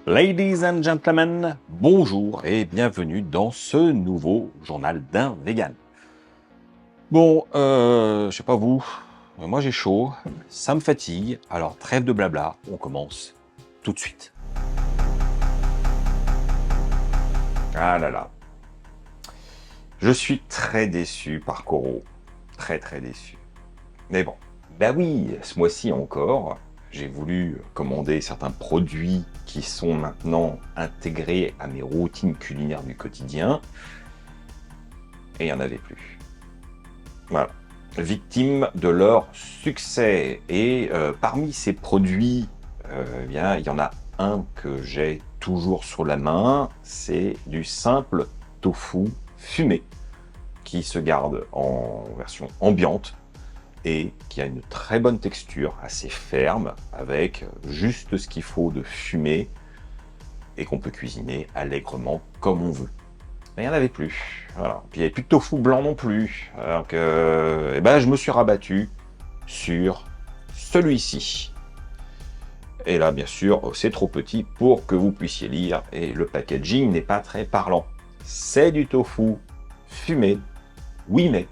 Ladies and gentlemen, bonjour et bienvenue dans ce nouveau journal d'un vegan. Bon, je sais pas vous, mais moi j'ai chaud, ça me fatigue, alors trêve de blabla, on commence tout de suite. Ah là là, je suis très déçu par Coro, très déçu. Mais bon, bah oui, ce mois-ci encore, j'ai voulu commander certains produits qui sont maintenant intégrés à mes routines culinaires du quotidien, et il n'y en avait plus. Voilà. Victimes de leur succès. Et parmi ces produits, bien, il y en a un que j'ai toujours sur la main, c'est du simple tofu fumé, qui se garde en version ambiante, et qui a une très bonne texture, assez ferme, avec juste ce qu'il faut de fumée, et qu'on peut cuisiner allègrement comme on veut. Mais il n'y en avait plus. Voilà. Puis il n'y avait plus de tofu blanc non plus. Donc je me suis rabattu sur celui-ci. Et là, bien sûr, c'est trop petit pour que vous puissiez lire, et le packaging n'est pas très parlant. C'est du tofu fumé, oui mais,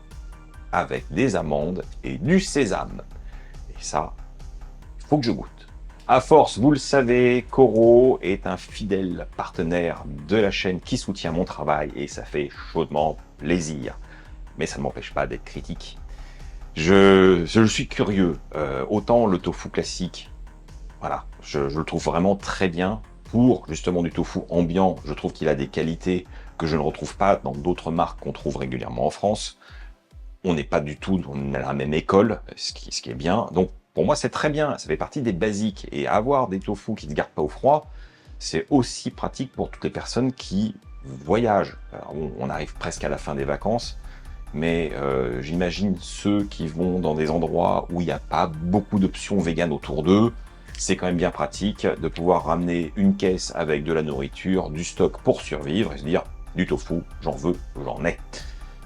avec des amandes et du sésame. Et ça, il faut que je goûte. À force, vous le savez, Coro est un fidèle partenaire de la chaîne qui soutient mon travail, et ça fait chaudement plaisir. Mais ça ne m'empêche pas d'être critique. Je suis curieux. Autant le tofu classique, voilà, je le trouve vraiment très bien. Pour justement du tofu ambiant, je trouve qu'il a des qualités que je ne retrouve pas dans d'autres marques qu'on trouve régulièrement en France. On n'est pas du tout dans la même école, ce qui est bien. Donc pour moi, c'est très bien, ça fait partie des basiques. Et avoir des tofu qui ne se gardent pas au froid, c'est aussi pratique pour toutes les personnes qui voyagent. Alors, on arrive presque à la fin des vacances, mais j'imagine ceux qui vont dans des endroits où il n'y a pas beaucoup d'options véganes autour d'eux, c'est quand même bien pratique de pouvoir ramener une caisse avec de la nourriture, du stock pour survivre, et se dire, du tofu, j'en veux, j'en ai.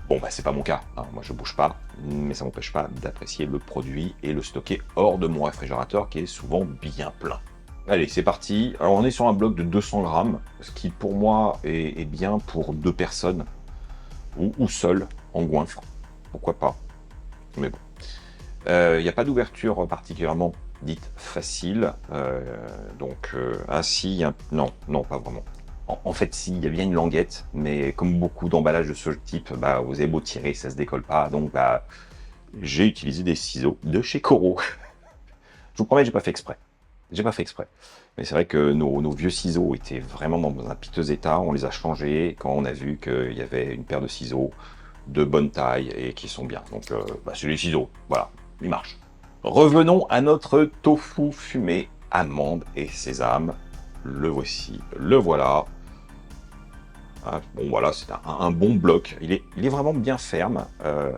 Bon, bah, c'est pas mon cas, hein. Moi je bouge pas, mais ça m'empêche pas d'apprécier le produit et le stocker hors de mon réfrigérateur qui est souvent bien plein. Allez, c'est parti. Alors on est sur un bloc de 200 grammes, ce qui pour moi est bien pour 2 personnes, ou seul, en goinfre, pourquoi pas, mais bon. Il n'y a pas d'ouverture particulièrement dite facile, ah si, non, pas vraiment. En fait, si, il y a bien une languette, mais comme beaucoup d'emballages de ce type, bah, vous avez beau tirer, ça se décolle pas. Donc, bah, j'ai utilisé des ciseaux de chez Coro. Je vous promets, j'ai pas fait exprès. J'ai pas fait exprès. Mais c'est vrai que nos vieux ciseaux étaient vraiment dans un piteux état. On les a changés quand on a vu qu'il y avait une paire de ciseaux de bonne taille et qui sont bien. Donc, c'est les ciseaux. Voilà, ils marchent. Revenons à notre tofu fumé, amandes et sésame. Le voici, le voilà. Ah, bon voilà, c'est un bon bloc. Il est vraiment bien ferme.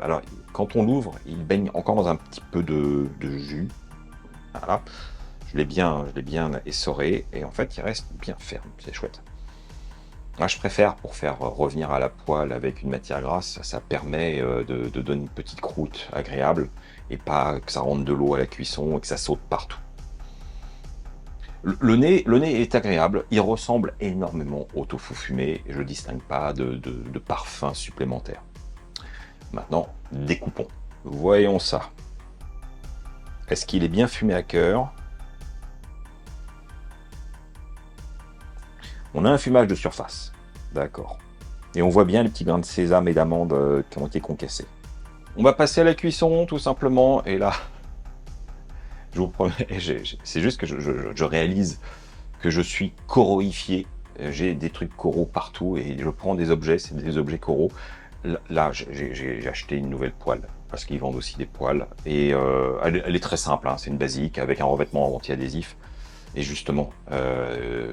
Alors, quand on l'ouvre, il baigne encore dans un petit peu de jus. Voilà. Je l'ai bien essoré, et en fait, il reste bien ferme. C'est chouette. Moi, je préfère pour faire revenir à la poêle avec une matière grasse. Ça permet de donner une petite croûte agréable, et pas que ça rentre de l'eau à la cuisson et que ça saute partout. Le nez est agréable, il ressemble énormément au tofu fumé, et je ne distingue pas de parfum supplémentaire. Maintenant, découpons. Voyons ça. Est-ce qu'il est bien fumé à cœur? On a un fumage de surface, d'accord. Et on voit bien les petits grains de sésame et d'amandes qui ont été concassés. On va passer à la cuisson, tout simplement, et là, je vous promets, c'est juste que je réalise que je suis coroifié. J'ai des trucs Coro partout, et je prends des objets, c'est des objets Coro. Là, j'ai acheté une nouvelle poêle, parce qu'ils vendent aussi des poêles, et elle est très simple, hein, c'est une basique avec un revêtement anti-adhésif. Et justement,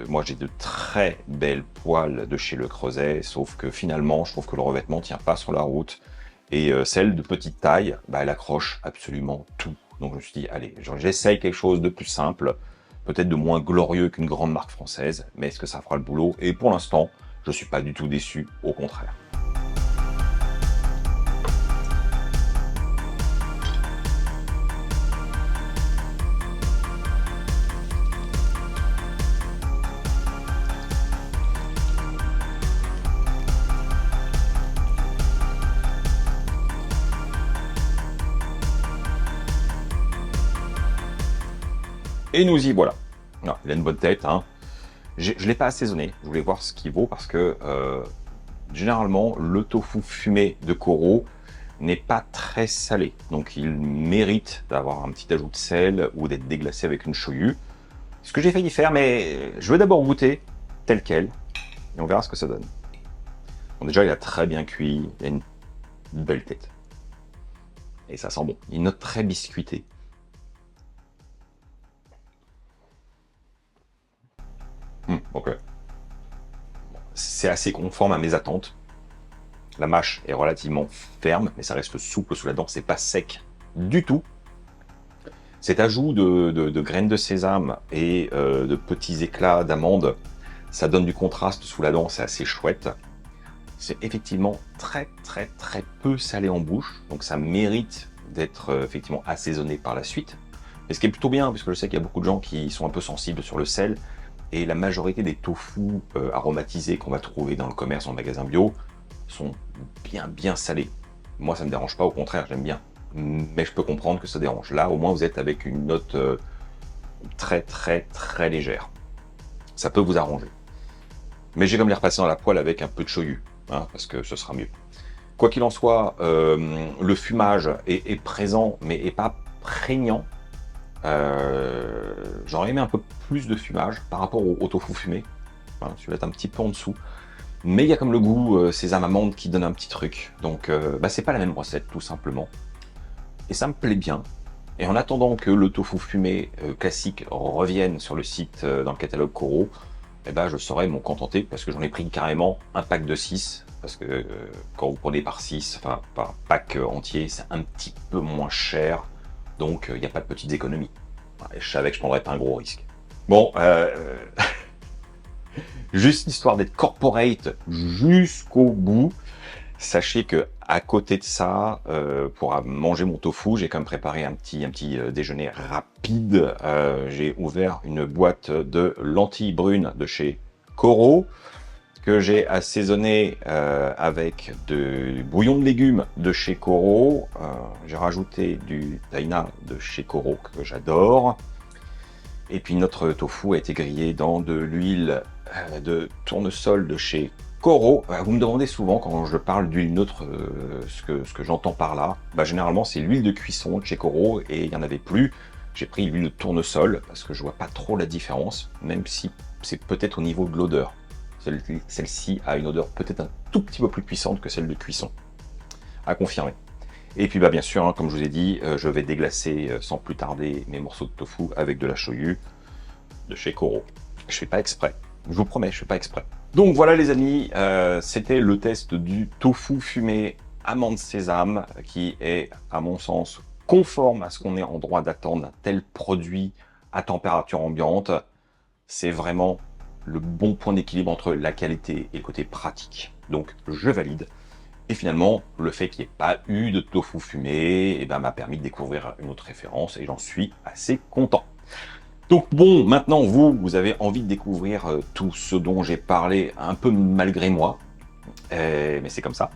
moi j'ai de très belles poêles de chez Le Creuset, sauf que finalement, je trouve que le revêtement tient pas sur la route, et celle de petite taille, bah, elle accroche absolument tout. Donc je me suis dit, allez, j'essaye quelque chose de plus simple, peut-être de moins glorieux qu'une grande marque française, mais est-ce que ça fera le boulot? Et pour l'instant, je ne suis pas du tout déçu, au contraire. Et nous y voilà. Non, il a une bonne tête, hein. Je ne l'ai pas assaisonné, je voulais voir ce qu'il vaut parce que généralement le tofu fumé de Koro n'est pas très salé. Donc il mérite d'avoir un petit ajout de sel ou d'être déglacé avec une shoyu. Ce que j'ai failli faire, mais je veux d'abord goûter tel quel et on verra ce que ça donne. Bon, déjà il a très bien cuit, il a une belle tête. Et ça sent bon, une note très biscuitée. Ok. C'est assez conforme à mes attentes. La mâche est relativement ferme, mais ça reste souple sous la dent, c'est pas sec du tout. Cet ajout de graines de sésame et de petits éclats d'amandes, ça donne du contraste sous la dent, c'est assez chouette. C'est effectivement très peu salé en bouche, donc ça mérite d'être effectivement assaisonné par la suite. Et ce qui est plutôt bien, puisque je sais qu'il y a beaucoup de gens qui sont un peu sensibles sur le sel, et la majorité des tofu aromatisés qu'on va trouver dans le commerce, en magasin bio, sont bien salés. Moi, ça ne me dérange pas, au contraire, j'aime bien. Mais je peux comprendre que ça dérange. Là, au moins, vous êtes avec une note très légère. Ça peut vous arranger. Mais j'ai comme les repasser dans la poêle avec un peu de shoyu, hein, parce que ce sera mieux. Quoi qu'il en soit, le fumage est présent, mais n'est pas prégnant. J'aurais aimé un peu plus de fumage par rapport au tofu fumé. Voilà, celui-là est un petit peu en dessous. Mais il y a comme le goût sésame amande qui donne un petit truc. Donc c'est pas la même recette tout simplement. Et ça me plaît bien. Et en attendant que le tofu fumé classique revienne sur le site dans le catalogue Koro, je saurais m'en contenter parce que j'en ai pris carrément un pack de 6. Parce que quand vous prenez par 6, enfin par pack entier, c'est un petit peu moins cher. Donc il n'y a pas de petites économies. Et je savais que je prendrais pas un gros risque. Bon, juste histoire d'être corporate jusqu'au bout, sachez que à côté de ça, pour manger mon tofu, j'ai quand même préparé un petit déjeuner rapide. J'ai ouvert une boîte de lentilles brunes de chez Koro, que j'ai assaisonné avec du bouillon de légumes de chez Koro. J'ai rajouté du taina de chez Koro, que j'adore. Et puis notre tofu a été grillé dans de l'huile de tournesol de chez Koro. Vous me demandez souvent quand je parle d'huile neutre ce que j'entends par là. Généralement c'est l'huile de cuisson de chez Koro et il n'y en avait plus. J'ai pris l'huile de tournesol parce que je vois pas trop la différence, même si c'est peut-être au niveau de l'odeur. Celle-ci a une odeur peut-être un tout petit peu plus puissante que celle de cuisson. À confirmer. Et puis bien sûr, hein, comme je vous ai dit, je vais déglacer sans plus tarder mes morceaux de tofu avec de la shoyu de chez Koro. Je fais pas exprès. Je vous promets, je fais pas exprès. Donc voilà les amis, c'était le test du tofu fumé amande sésame qui est à mon sens conforme à ce qu'on est en droit d'attendre d'un tel produit à température ambiante. C'est vraiment le bon point d'équilibre entre la qualité et le côté pratique. Donc je valide. Et finalement, le fait qu'il n'y ait pas eu de tofu fumé m'a permis de découvrir une autre référence et j'en suis assez content. Donc bon, maintenant vous avez envie de découvrir tout ce dont j'ai parlé un peu malgré moi, mais c'est comme ça.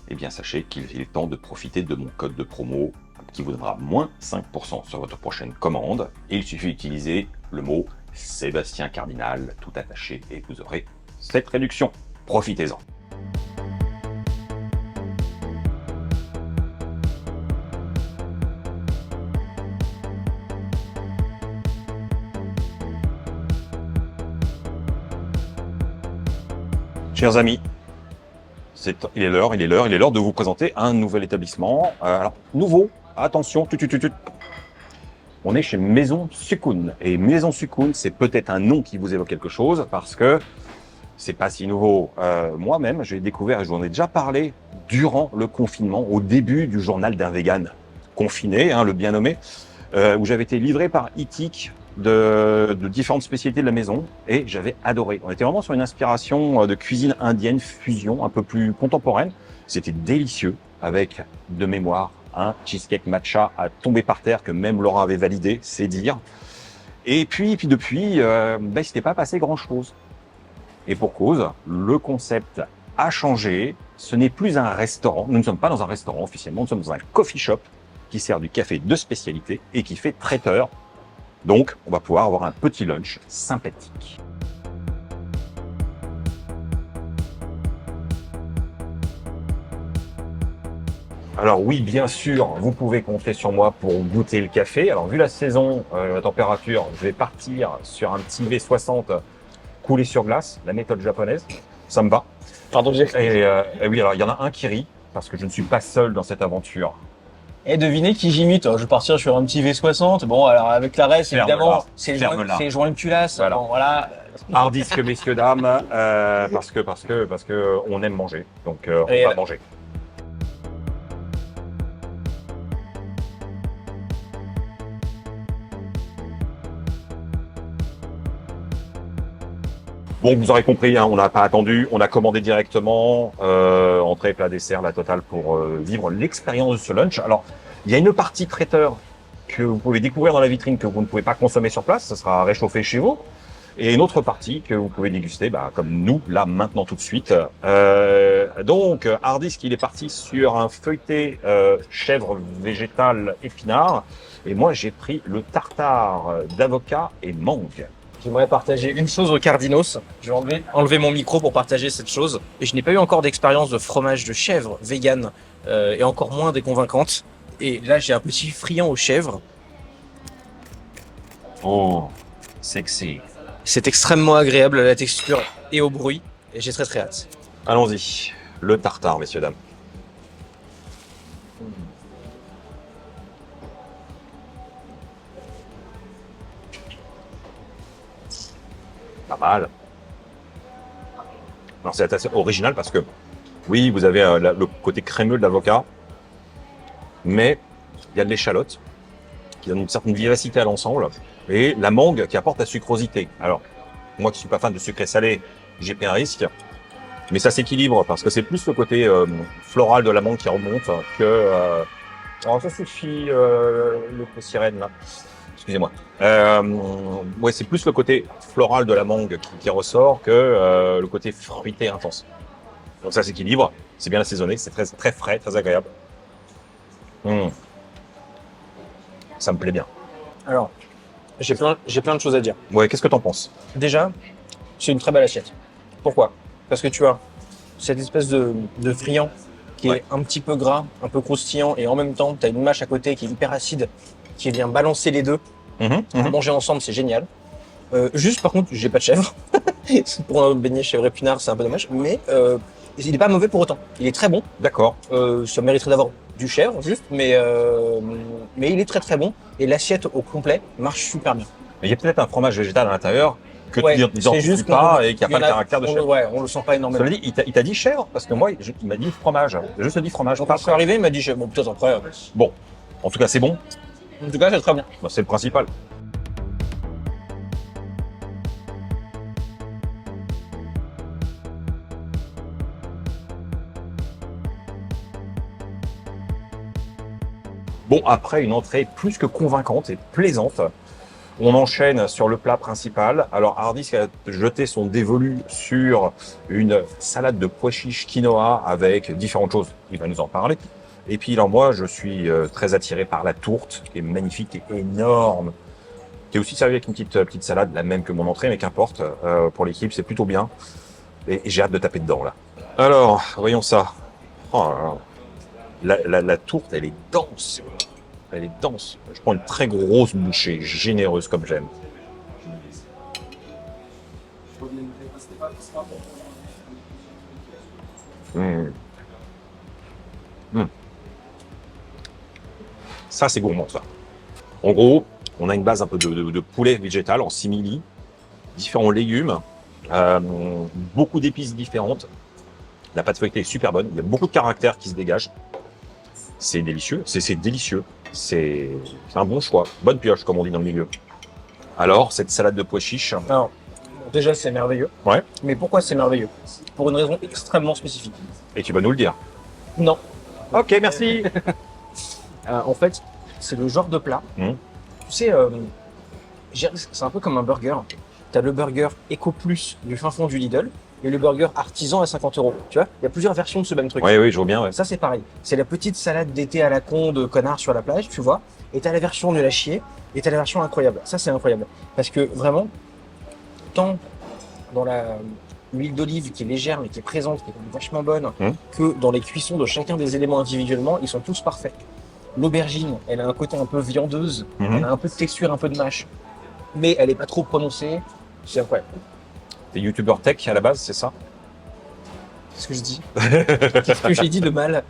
Eh bien sachez qu'il est temps de profiter de mon code de promo qui vous donnera moins 5% sur votre prochaine commande. Et il suffit d'utiliser le mot Sébastien Cardinal tout attaché et vous aurez cette réduction. Profitez-en. Chers amis, il est l'heure de vous présenter un nouvel établissement. Alors, nouveau, attention, on est chez Maison Sukun. Et Maison Sukun, c'est peut-être un nom qui vous évoque quelque chose parce que c'est pas si nouveau. Moi-même, j'ai découvert, et je vous en ai déjà parlé, durant le confinement, au début du journal d'un vegan confiné, hein, le bien nommé, où j'avais été livré par Itik de différentes spécialités de la maison et j'avais adoré. On était vraiment sur une inspiration de cuisine indienne, fusion, un peu plus contemporaine. C'était délicieux avec, de mémoire, un cheesecake matcha à tomber par terre que même Laura avait validé, c'est dire. Et puis depuis, il s'était pas passé grand-chose. Et pour cause, le concept a changé. Ce n'est plus un restaurant. Nous ne sommes pas dans un restaurant officiellement. Nous sommes dans un coffee shop qui sert du café de spécialité et qui fait traiteur Donc, on va pouvoir avoir un petit lunch sympathique. Alors oui, bien sûr, vous pouvez compter sur moi pour goûter le café. Alors vu la saison, la température, je vais partir sur un petit V60 coulé sur glace, la méthode japonaise. Ça me va. Pardon, j'ai. Et oui, alors il y en a un qui rit, parce que je ne suis pas seul dans cette aventure. Et devinez qui j'imite. Je vais partir sur un petit V60. Bon, alors avec la reste, Ferme-la. évidemment, c'est Ferme-la. joint une culasse. Voilà. Bon, voilà. Hard disque, messieurs, dames, parce que on aime manger. Donc on Et va manger. Bon, vous aurez compris, hein, on n'a pas attendu, on a commandé directement, entrée, plat, dessert, la totale pour vivre l'expérience de ce lunch. Alors, il y a une partie traiteur que vous pouvez découvrir dans la vitrine que vous ne pouvez pas consommer sur place, ça sera réchauffé chez vous. Et une autre partie que vous pouvez déguster, comme nous, là, maintenant, tout de suite. Donc, Hardisk, il est parti sur un feuilleté chèvre végétal épinard. Et moi, j'ai pris le tartare d'avocat et mangue. J'aimerais partager une chose aux Cardinos. Je vais enlever mon micro pour partager cette chose. Et je n'ai pas eu encore d'expérience de fromage de chèvre vegan et encore moins des convaincantes. Et là, j'ai un petit friand aux chèvres. Oh, sexy. C'est extrêmement agréable à la texture et au bruit. Et j'ai très très hâte. Allons-y. Le tartare, messieurs, dames. Pas mal. Alors, c'est assez original parce que, oui, vous avez le côté crémeux de l'avocat, mais il y a de l'échalote qui donne une certaine vivacité à l'ensemble et la mangue qui apporte la sucrosité. Alors, moi qui suis pas fan de sucré salé, j'ai pris un risque, mais ça s'équilibre parce que c'est plus le côté floral de la mangue qui remonte que... Alors, ça suffit, le sirène, là. Excusez-moi. Ouais, c'est plus le côté floral de la mangue qui ressort que le côté fruité intense. Donc ça s'équilibre, c'est bien assaisonné, c'est très, très frais, très agréable. Ça me plaît bien. Alors, j'ai plein de choses à dire. Ouais, qu'est-ce que t'en penses? Déjà, c'est une très belle assiette. Pourquoi? Parce que tu as cette espèce de friand qui est un petit peu gras, un peu croustillant, et en même temps, tu as une mâche à côté qui est hyper acide, qui vient balancer les deux. Manger ensemble, c'est génial. Juste, par contre, j'ai pas de chèvre. Pour un beignet chèvre épinard, c'est un peu dommage, mais il est pas mauvais pour autant. Il est très bon. D'accord. Ça mériterait d'avoir du chèvre, juste, mais il est très très bon. Et l'assiette au complet marche super bien. Mais il y a peut-être un fromage végétal à l'intérieur que Ouais, tu n'identifies pas et qui n'a pas le caractère de chèvre. Ouais, on le sent pas énormément. Cela dit, il t'a dit chèvre? Parce que moi, il m'a dit fromage. J'ai juste dit fromage. Quand je suis arrivé, il m'a dit chèvre. Bon, peut-être après. Bon, en tout cas, c'est bon. En tout cas, c'est très bien. C'est le principal. Bon, après une entrée plus que convaincante et plaisante, on enchaîne sur le plat principal. Alors Hardisk a jeté son dévolu sur une salade de pois chiches quinoa avec différentes choses. Il va nous en parler. Et puis là, moi, je suis très attiré par la tourte, qui est magnifique et énorme. Qui est aussi servi avec une petite salade, la même que mon entrée, mais qu'importe. Pour l'équipe, c'est plutôt bien. Et j'ai hâte de taper dedans, là. Alors, voyons ça. Oh là là. La tourte, elle est dense. Elle est dense. Je prends une très grosse bouchée, généreuse comme j'aime. Ça, c'est gourmand, ça. En gros, on a une base un peu de poulet végétal en simili, différents légumes, beaucoup d'épices différentes. La pâte feuilletée est super bonne. Il y a beaucoup de caractère qui se dégage. C'est délicieux. C'est délicieux. C'est un bon choix. Bonne pioche, comme on dit dans le milieu. Alors, cette salade de pois chiches. Alors, déjà, c'est merveilleux. Ouais. Mais pourquoi c'est merveilleux? Pour une raison extrêmement spécifique. Et tu vas nous le dire. Non. Ok, merci. En fait, c'est le genre de plat. Tu sais, c'est un peu comme un burger. Tu as le burger Eco Plus du fin fond du Lidl et le burger artisan à 50 €. Tu vois, il y a plusieurs versions de ce même truc. Oui, je vois bien. Ouais. Ça, c'est pareil. C'est la petite salade d'été à la con de connard sur la plage, tu vois. Et t'as la version de la chier, et t'as la version incroyable. Ça, c'est incroyable. Parce que vraiment, tant dans l'huile d'olive qui est légère, mais qui est présente, qui est vachement bonne, que dans les cuissons de chacun des éléments individuellement, ils sont tous parfaits. L'aubergine, elle a un côté un peu viandeuse, elle a un peu de texture, un peu de mâche, mais elle est pas trop prononcée. C'est incroyable. T'es youtubeur tech à la base, c'est ça? Qu'est-ce que je dis? Qu'est-ce que j'ai dit de mal?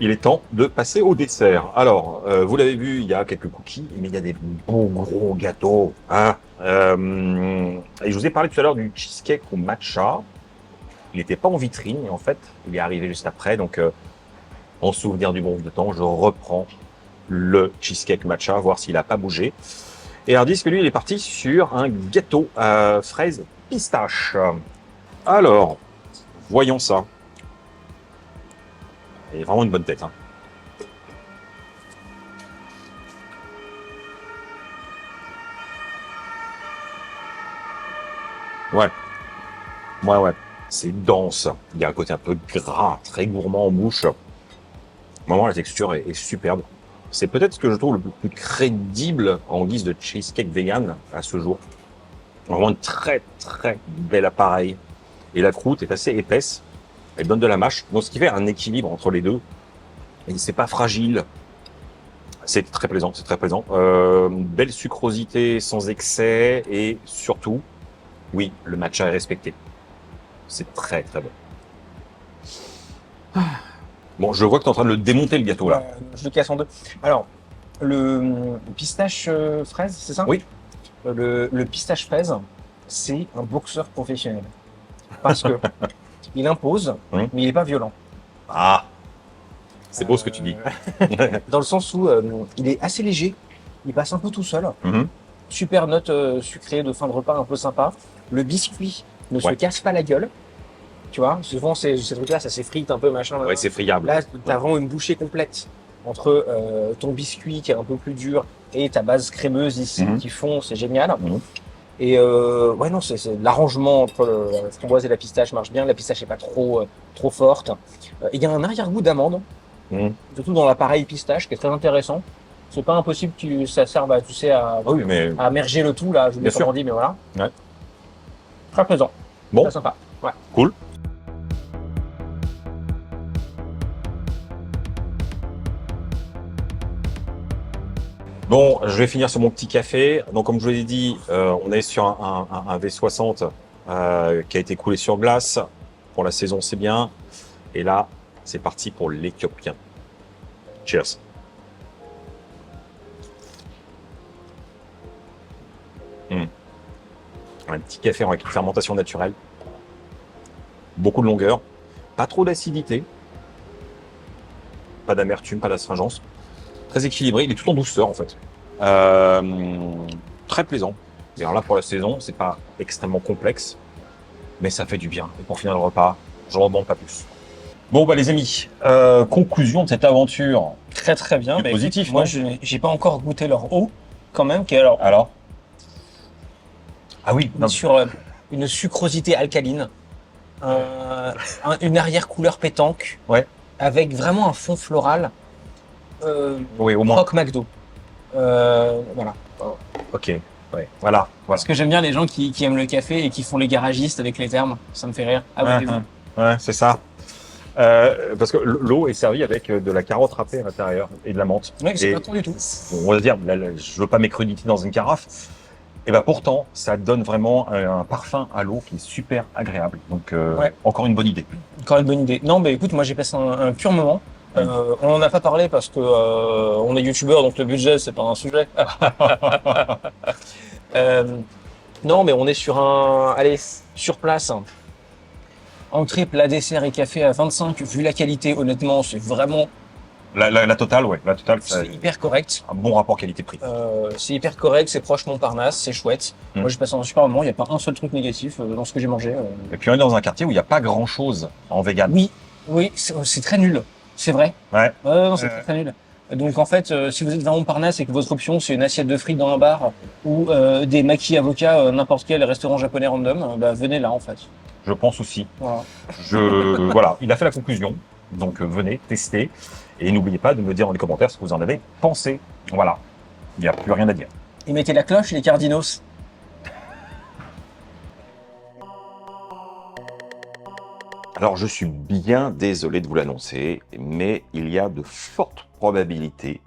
Il est temps de passer au dessert. Alors, vous l'avez vu, il y a quelques cookies, mais il y a des beaux gros gâteaux. Hein. Et je vous ai parlé tout à l'heure du cheesecake au matcha. Il n'était pas en vitrine, et en fait, il est arrivé juste après. Donc, en souvenir du bon vieux temps, je reprends le cheesecake matcha, voir s'il n'a pas bougé. Et Hardis, que lui, il est parti sur un gâteau à fraises pistache. Alors, voyons ça. Il a vraiment une bonne tête. Hein. Ouais. Ouais. C'est dense. Il y a un côté un peu gras, très gourmand en bouche. Vraiment, la texture est superbe. C'est peut-être ce que je trouve le plus crédible en guise de cheesecake vegan à ce jour. Vraiment un très bel appareil. Et la croûte est assez épaisse. Elle donne de la mâche. Donc, ce qui fait un équilibre entre les deux. Et c'est pas fragile. C'est très plaisant, c'est très plaisant. Belle sucrosité sans excès. Et surtout, oui, le matcha est respecté. C'est très bon. Bon, je vois que tu es en train de le démonter, le gâteau, là. Je le casse en deux. Alors, le pistache fraise, c'est ça? Oui. Le pistache fraise, c'est un boxeur professionnel. Parce que il impose, mais il n'est pas violent. Ah, c'est beau ce que tu dis. Dans le sens où il est assez léger, il passe un peu tout seul. Super note sucrée de fin de repas, un peu sympa. Le biscuit ne se casse pas la gueule. Tu vois, souvent ces trucs-là, ça s'effrite un peu, machin. Ouais, c'est friable. Là, tu as vraiment une bouchée complète entre ton biscuit qui est un peu plus dur et ta base crémeuse ici qui fond, c'est génial. Et ouais, non, c'est l'arrangement entre la framboise et la pistache marche bien. La pistache n'est pas trop forte. Il y a un arrière-goût d'amande, surtout dans l'appareil pistache, qui est très intéressant. C'est pas impossible que ça serve à, tu sais, à merger le tout, là. Je vous l'ai pas dit, mais voilà. Ouais. Très plaisant. Bon. Très sympa. Ouais. Cool. Bon, je vais finir sur mon petit café. Donc, comme je vous l'ai dit, on est sur un V60 qui a été coulé sur glace. Pour la saison, c'est bien. Et là, c'est parti pour l'éthiopien. Cheers. Un petit café avec une fermentation naturelle. Beaucoup de longueur. Pas trop d'acidité. Pas d'amertume, pas d'astringence. Très équilibré. Il est tout en douceur, en fait. Très plaisant. Et alors là, pour la saison, c'est pas extrêmement complexe, mais ça fait du bien. Et pour finir le repas, je ne demande pas plus. Bon, bah les amis, conclusion de cette aventure. Très bien. C'est positif, moi, j'ai pas encore goûté leur eau, quand même, qui est alors ah oui, sur une sucrosité alcaline, une arrière-couleur pétanque, avec vraiment un fond floral. Oui, au moins. Croque McDo. Voilà. Ok. Ouais. Voilà. Parce que j'aime bien les gens qui aiment le café et qui font les garagistes avec les termes. Ça me fait rire. Abonnez-vous. Ouais, c'est ça. Parce que l'eau est servie avec de la carotte râpée à l'intérieur et de la menthe. Oui, c'est pas trop du tout. On va dire, je veux pas m'écruditer dans une carafe. Et ben pourtant, ça donne vraiment un parfum à l'eau qui est super agréable. Donc, encore une bonne idée. Encore une bonne idée. Non, mais écoute, moi j'ai passé un pur moment. On n'en a pas parlé parce que on est youtubeur, donc le budget c'est pas un sujet. Non, mais on est sur sur place. Entrée, plat, dessert et café à 25. Vu la qualité, honnêtement, c'est vraiment La totale, ouais. La totale, c'est hyper correct. Un bon rapport qualité-prix. C'est hyper correct, c'est proche Montparnasse, c'est chouette. Moi j'ai passé un super moment, il n'y a pas un seul truc négatif dans ce que j'ai mangé. Et puis on est dans un quartier où il n'y a pas grand-chose en vegan. Oui, c'est très nul. C'est vrai. Ouais. Non, c'est très nul. Donc en fait, si vous êtes vers Montparnasse et que votre option c'est une assiette de frites dans un bar ou des maquis avocats, n'importe quel restaurant japonais random, bah venez là en fait. Je pense aussi. Voilà. Voilà, il a fait la conclusion. Donc venez, testez. Et n'oubliez pas de me dire dans les commentaires ce que vous en avez pensé. Voilà, il n'y a plus rien à dire. Et mettez la cloche et les cardinos. Alors je suis bien désolé de vous l'annoncer, mais il y a de fortes probabilités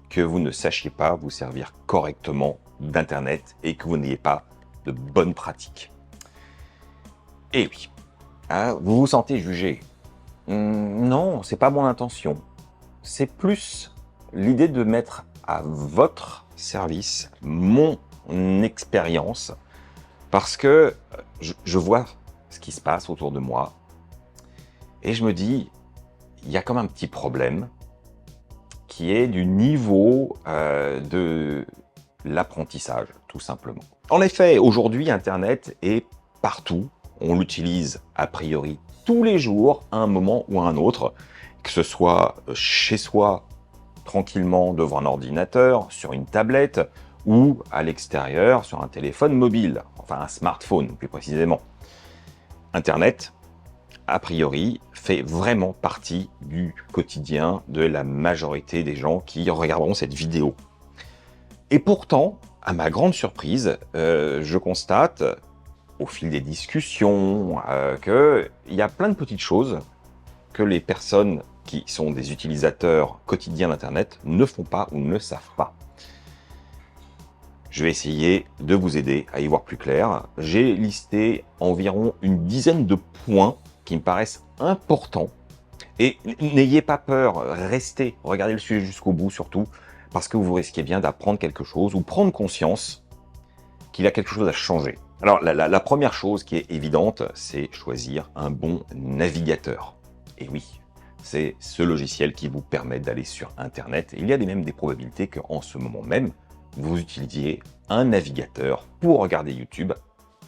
que vous ne sachiez pas vous servir correctement d'Internet et que vous n'ayez pas de bonnes pratiques. Et oui, hein, vous vous sentez jugé. Non, c'est pas mon intention. C'est plus l'idée de mettre à votre service mon expérience parce que je vois ce qui se passe autour de moi et je me dis, il y a comme un petit problème qui est du niveau de l'apprentissage, tout simplement. En effet, aujourd'hui, Internet est partout. On l'utilise a priori tous les jours, à un moment ou à un autre, que ce soit chez soi, tranquillement devant un ordinateur, sur une tablette, ou à l'extérieur, sur un téléphone mobile, enfin un smartphone plus précisément. Internet, a priori, fait vraiment partie du quotidien de la majorité des gens qui regarderont cette vidéo. Et pourtant, à ma grande surprise, je constate, au fil des discussions, qu'il y a plein de petites choses que les personnes qui sont des utilisateurs quotidiens d'Internet ne font pas ou ne savent pas. Je vais essayer de vous aider à y voir plus clair. J'ai listé environ une dizaine de points qui me paraissent importants. Et n'ayez pas peur, restez, regardez le sujet jusqu'au bout surtout, parce que vous risquez bien d'apprendre quelque chose ou prendre conscience qu'il y a quelque chose à changer. Alors la première chose qui est évidente, c'est choisir un bon navigateur. Et oui, c'est ce logiciel qui vous permet d'aller sur Internet. Il y a même des probabilités qu'en ce moment même, vous utilisiez un navigateur pour regarder YouTube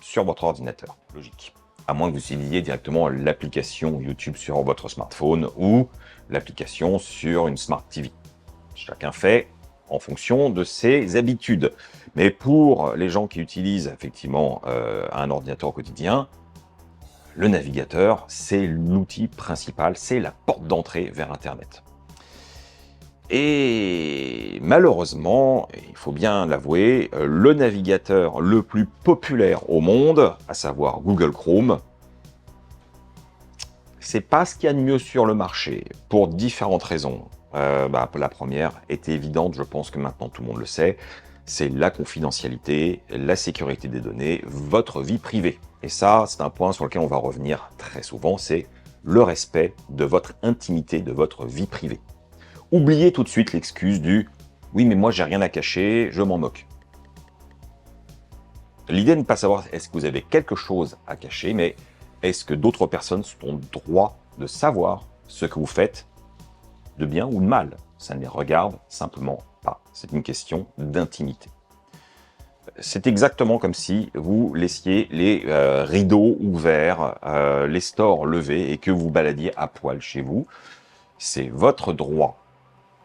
sur votre ordinateur. Logique. À moins que vous utilisiez directement l'application YouTube sur votre smartphone ou l'application sur une Smart TV. Chacun fait en fonction de ses habitudes. Mais pour les gens qui utilisent effectivement un ordinateur au quotidien, le navigateur, c'est l'outil principal, c'est la porte d'entrée vers Internet. Et malheureusement, il faut bien l'avouer, le navigateur le plus populaire au monde, à savoir Google Chrome, c'est pas ce qu'il y a de mieux sur le marché, pour différentes raisons. La première est évidente, je pense que maintenant tout le monde le sait, c'est la confidentialité, la sécurité des données, votre vie privée. Et ça, c'est un point sur lequel on va revenir très souvent, c'est le respect de votre intimité, de votre vie privée. Oubliez tout de suite l'excuse du « oui, mais moi, j'ai rien à cacher, je m'en moque ». L'idée n'est pas savoir est-ce que vous avez quelque chose à cacher, mais est-ce que d'autres personnes ont le droit de savoir ce que vous faites de bien ou de mal? Ça ne les regarde simplement pas. C'est une question d'intimité. C'est exactement comme si vous laissiez les rideaux ouverts, les stores levés et que vous baladiez à poil chez vous. C'est votre droit.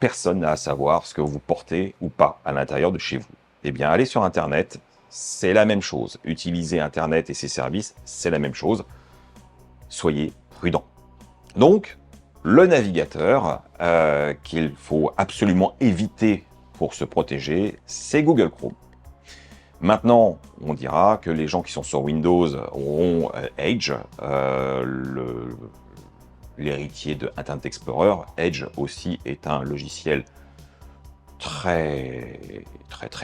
Personne n'a à savoir ce que vous portez ou pas à l'intérieur de chez vous. Eh bien, allez sur Internet, c'est la même chose. Utiliser Internet et ses services, c'est la même chose. Soyez prudents. Donc, le navigateur qu'il faut absolument éviter pour se protéger, c'est Google Chrome. Maintenant, on dira que les gens qui sont sur Windows auront Edge, l'héritier de Internet Explorer. Edge aussi est un logiciel très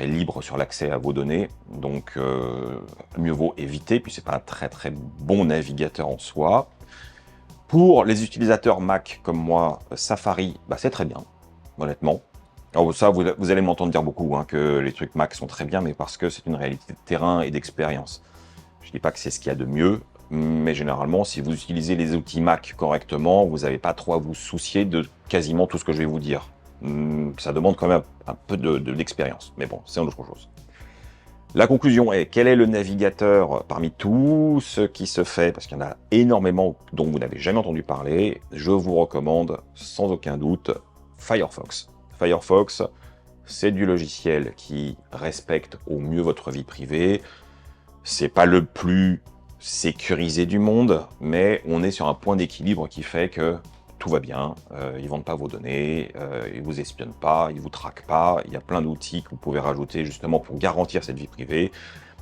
libre sur l'accès à vos données, donc mieux vaut éviter, puis c'est pas un très bon navigateur en soi. Pour les utilisateurs Mac comme moi, Safari, c'est très bien, honnêtement. Alors ça, vous allez m'entendre dire beaucoup que les trucs Mac sont très bien, mais parce que c'est une réalité de terrain et d'expérience. Je dis pas que c'est ce qu'il y a de mieux, mais généralement, si vous utilisez les outils Mac correctement, vous n'avez pas trop à vous soucier de quasiment tout ce que je vais vous dire. Ça demande quand même un peu d'expérience, mais bon, c'est autre chose. La conclusion est, quel est le navigateur parmi tout ce qui se fait, parce qu'il y en a énormément dont vous n'avez jamais entendu parler, je vous recommande sans aucun doute Firefox. Firefox, c'est du logiciel qui respecte au mieux votre vie privée. C'est pas le plus sécurisé du monde, mais on est sur un point d'équilibre qui fait que tout va bien. Ils vendent pas vos données, ils vous espionnent pas, ils vous traquent pas. Il y a plein d'outils que vous pouvez rajouter justement pour garantir cette vie privée.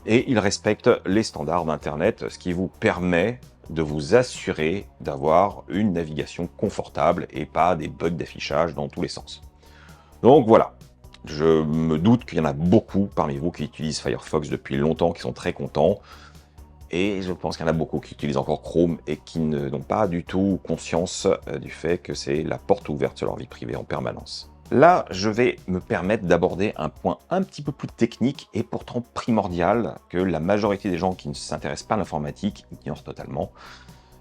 Et ils respectent les standards d'Internet, ce qui vous permet de vous assurer d'avoir une navigation confortable et pas des bugs d'affichage dans tous les sens. Donc voilà, je me doute qu'il y en a beaucoup parmi vous qui utilisent Firefox depuis longtemps, qui sont très contents. Et je pense qu'il y en a beaucoup qui utilisent encore Chrome et qui n'ont pas du tout conscience du fait que c'est la porte ouverte sur leur vie privée en permanence. Là, je vais me permettre d'aborder un point un petit peu plus technique et pourtant primordial que la majorité des gens qui ne s'intéressent pas à l'informatique ignorent totalement.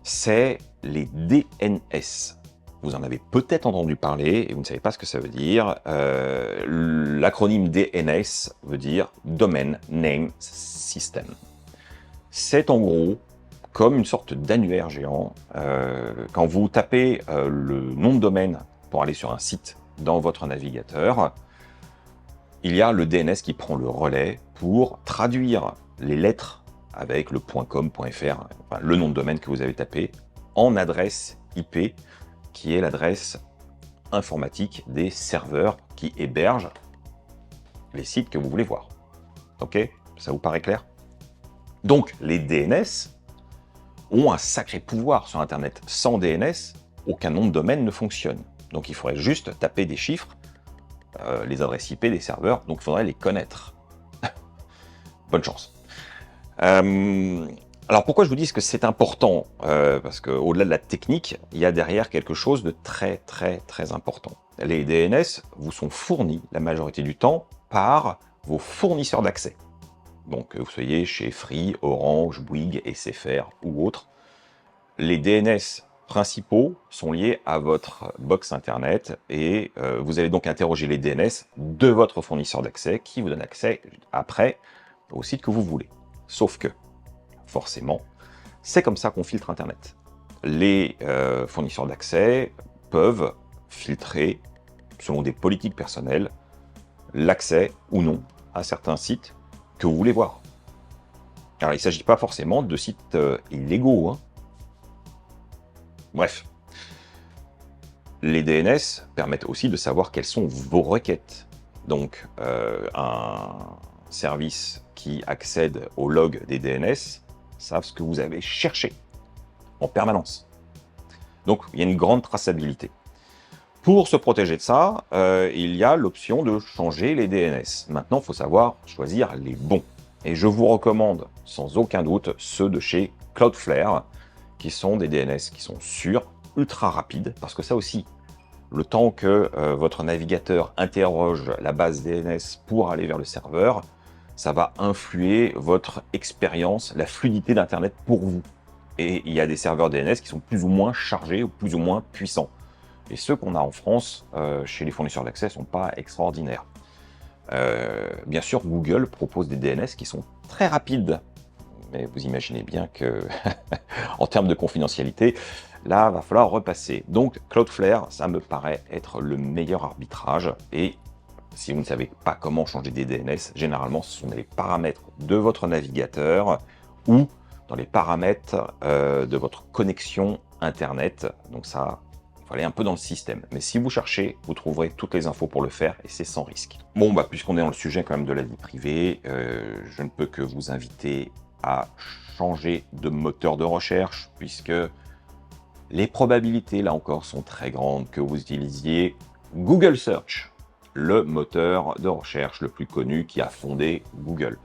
C'est les DNS. Vous en avez peut-être entendu parler et vous ne savez pas ce que ça veut dire. L'acronyme DNS veut dire Domain Name System. C'est en gros comme une sorte d'annuaire géant. Quand vous tapez le nom de domaine pour aller sur un site dans votre navigateur, il y a le DNS qui prend le relais pour traduire les lettres avec le .com, .fr, enfin, le nom de domaine que vous avez tapé, en adresse IP, qui est l'adresse informatique des serveurs qui hébergent les sites que vous voulez voir. Ok? Ça vous paraît clair? Donc, les DNS ont un sacré pouvoir sur Internet. Sans DNS, aucun nom de domaine ne fonctionne. Donc, il faudrait juste taper des chiffres, les adresses IP des serveurs, donc il faudrait les connaître. Bonne chance. Alors, pourquoi je vous dis que c'est important? Parce qu'au-delà de la technique, il y a derrière quelque chose de très, très, très important. Les DNS vous sont fournis, la majorité du temps, par vos fournisseurs d'accès. Donc, que vous soyez chez Free, Orange, Bouygues, SFR ou autres, les DNS principaux sont liés à votre box Internet et vous allez donc interroger les DNS de votre fournisseur d'accès qui vous donne accès après au site que vous voulez. Sauf que, forcément, c'est comme ça qu'on filtre Internet. Les fournisseurs d'accès peuvent filtrer, selon des politiques personnelles, l'accès ou non à certains sites que vous voulez voir. Alors, il ne s'agit pas forcément de sites illégaux, hein. Bref. Les DNS permettent aussi de savoir quelles sont vos requêtes. Donc, un service qui accède au log des DNS savent ce que vous avez cherché en permanence. Donc, il y a une grande traçabilité. Pour se protéger de ça, il y a l'option de changer les DNS. Maintenant, il faut savoir choisir les bons. Et je vous recommande sans aucun doute ceux de chez Cloudflare, qui sont des DNS qui sont sûrs, ultra rapides, parce que ça aussi, le temps que votre navigateur interroge la base DNS pour aller vers le serveur, ça va influer votre expérience, la fluidité d'Internet pour vous. Et il y a des serveurs DNS qui sont plus ou moins chargés ou plus ou moins puissants. Et ceux qu'on a en France, chez les fournisseurs d'accès, ne sont pas extraordinaires. Bien sûr, Google propose des DNS qui sont très rapides. Mais vous imaginez bien que, en termes de confidentialité, là, il va falloir repasser. Donc, Cloudflare, ça me paraît être le meilleur arbitrage. Et si vous ne savez pas comment changer des DNS, généralement, ce sont les paramètres de votre navigateur ou dans les paramètres de votre connexion Internet. Donc ça, il faut aller un peu dans le système. Mais si vous cherchez, vous trouverez toutes les infos pour le faire et c'est sans risque. Bon, puisqu'on est dans le sujet quand même de la vie privée, je ne peux que vous inviter à changer de moteur de recherche, puisque les probabilités, là encore, sont très grandes que vous utilisiez Google Search, le moteur de recherche le plus connu qui a fondé Google.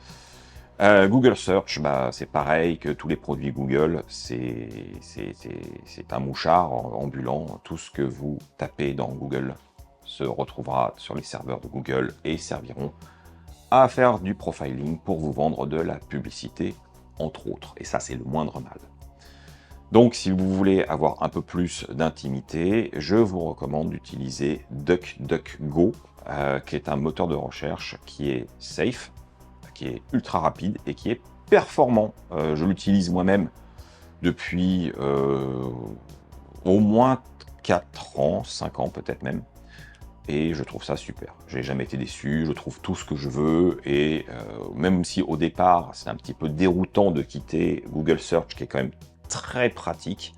Google Search, c'est pareil que tous les produits Google, c'est un mouchard ambulant. Tout ce que vous tapez dans Google se retrouvera sur les serveurs de Google et serviront à faire du profiling pour vous vendre de la publicité, entre autres. Et ça, c'est le moindre mal. Donc, si vous voulez avoir un peu plus d'intimité, je vous recommande d'utiliser DuckDuckGo, qui est un moteur de recherche qui est safe, qui est ultra rapide et qui est performant. Je l'utilise moi-même depuis au moins 4 ans, 5 ans peut-être même. et je trouve ça super. J'ai jamais été déçu, je trouve tout ce que je veux, et même si au départ c'est un petit peu déroutant de quitter Google Search, qui est quand même très pratique,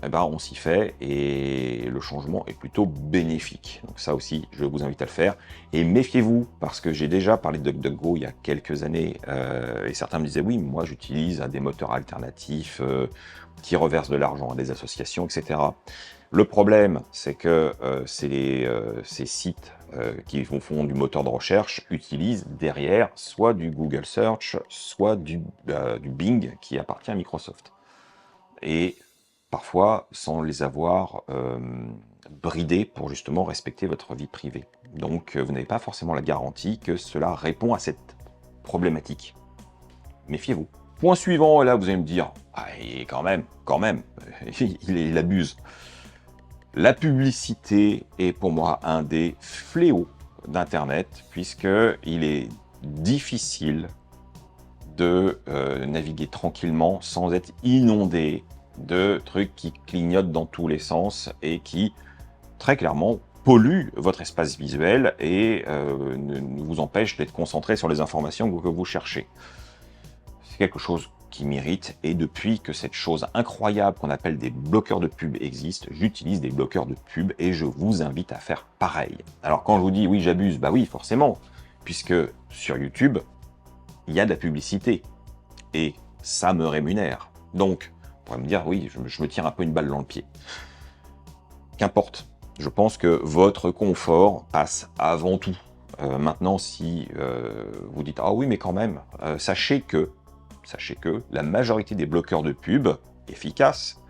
eh ben, on s'y fait et le changement est plutôt bénéfique. Donc ça aussi, je vous invite à le faire. Et méfiez-vous, parce que j'ai déjà parlé de DuckDuckGo il y a quelques années, et certains me disaient, oui, moi j'utilise des moteurs alternatifs qui reversent de l'argent à des associations, etc. Le problème, c'est que ces sites qui font du moteur de recherche utilisent derrière soit du Google Search, soit du Bing qui appartient à Microsoft. Et parfois sans les avoir bridés pour justement respecter votre vie privée. Donc vous n'avez pas forcément la garantie que cela répond à cette problématique. Méfiez-vous. Point suivant, et là vous allez me dire, ah, et quand même, il abuse. La publicité est pour moi un des fléaux d'Internet, puisqu'il est difficile de naviguer tranquillement sans être inondé de trucs qui clignotent dans tous les sens et qui, très clairement, polluent votre espace visuel et ne vous empêchent d'être concentré sur les informations que vous cherchez. C'est quelque chose qui m'irrite, et depuis que cette chose incroyable qu'on appelle des bloqueurs de pub existe, j'utilise des bloqueurs de pub et je vous invite à faire pareil. Alors quand je vous dis oui j'abuse, bah oui forcément, puisque sur YouTube, il y a de la publicité et ça me rémunère. Donc, on pourrait me dire, oui, je me tire un peu une balle dans le pied. Qu'importe, je pense que votre confort passe avant tout. Maintenant, si vous dites, ah oui, mais quand même, sachez que la majorité des bloqueurs de pub efficaces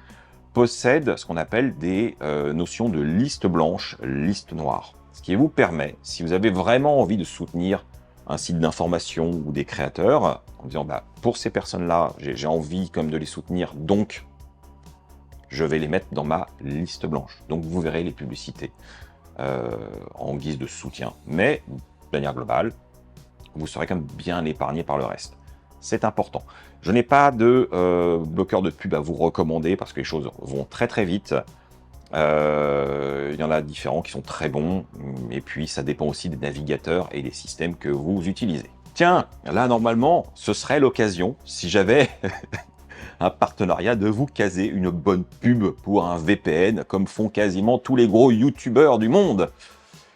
possèdent ce qu'on appelle des notions de liste blanche, liste noire. Ce qui vous permet, si vous avez vraiment envie de soutenir un site d'information ou des créateurs, en disant bah, pour ces personnes-là, j'ai envie comme de les soutenir, donc je vais les mettre dans ma liste blanche. Donc vous verrez les publicités en guise de soutien. Mais de manière globale, vous serez quand même bien épargné par le reste. C'est important. Je n'ai pas de bloqueur de pub à vous recommander parce que les choses vont très très vite. Il y en a différents qui sont très bons, et puis ça dépend aussi des navigateurs et des systèmes que vous utilisez. Tiens, là normalement, ce serait l'occasion, si j'avais un partenariat, de vous caser une bonne pub pour un VPN, comme font quasiment tous les gros youtubeurs du monde.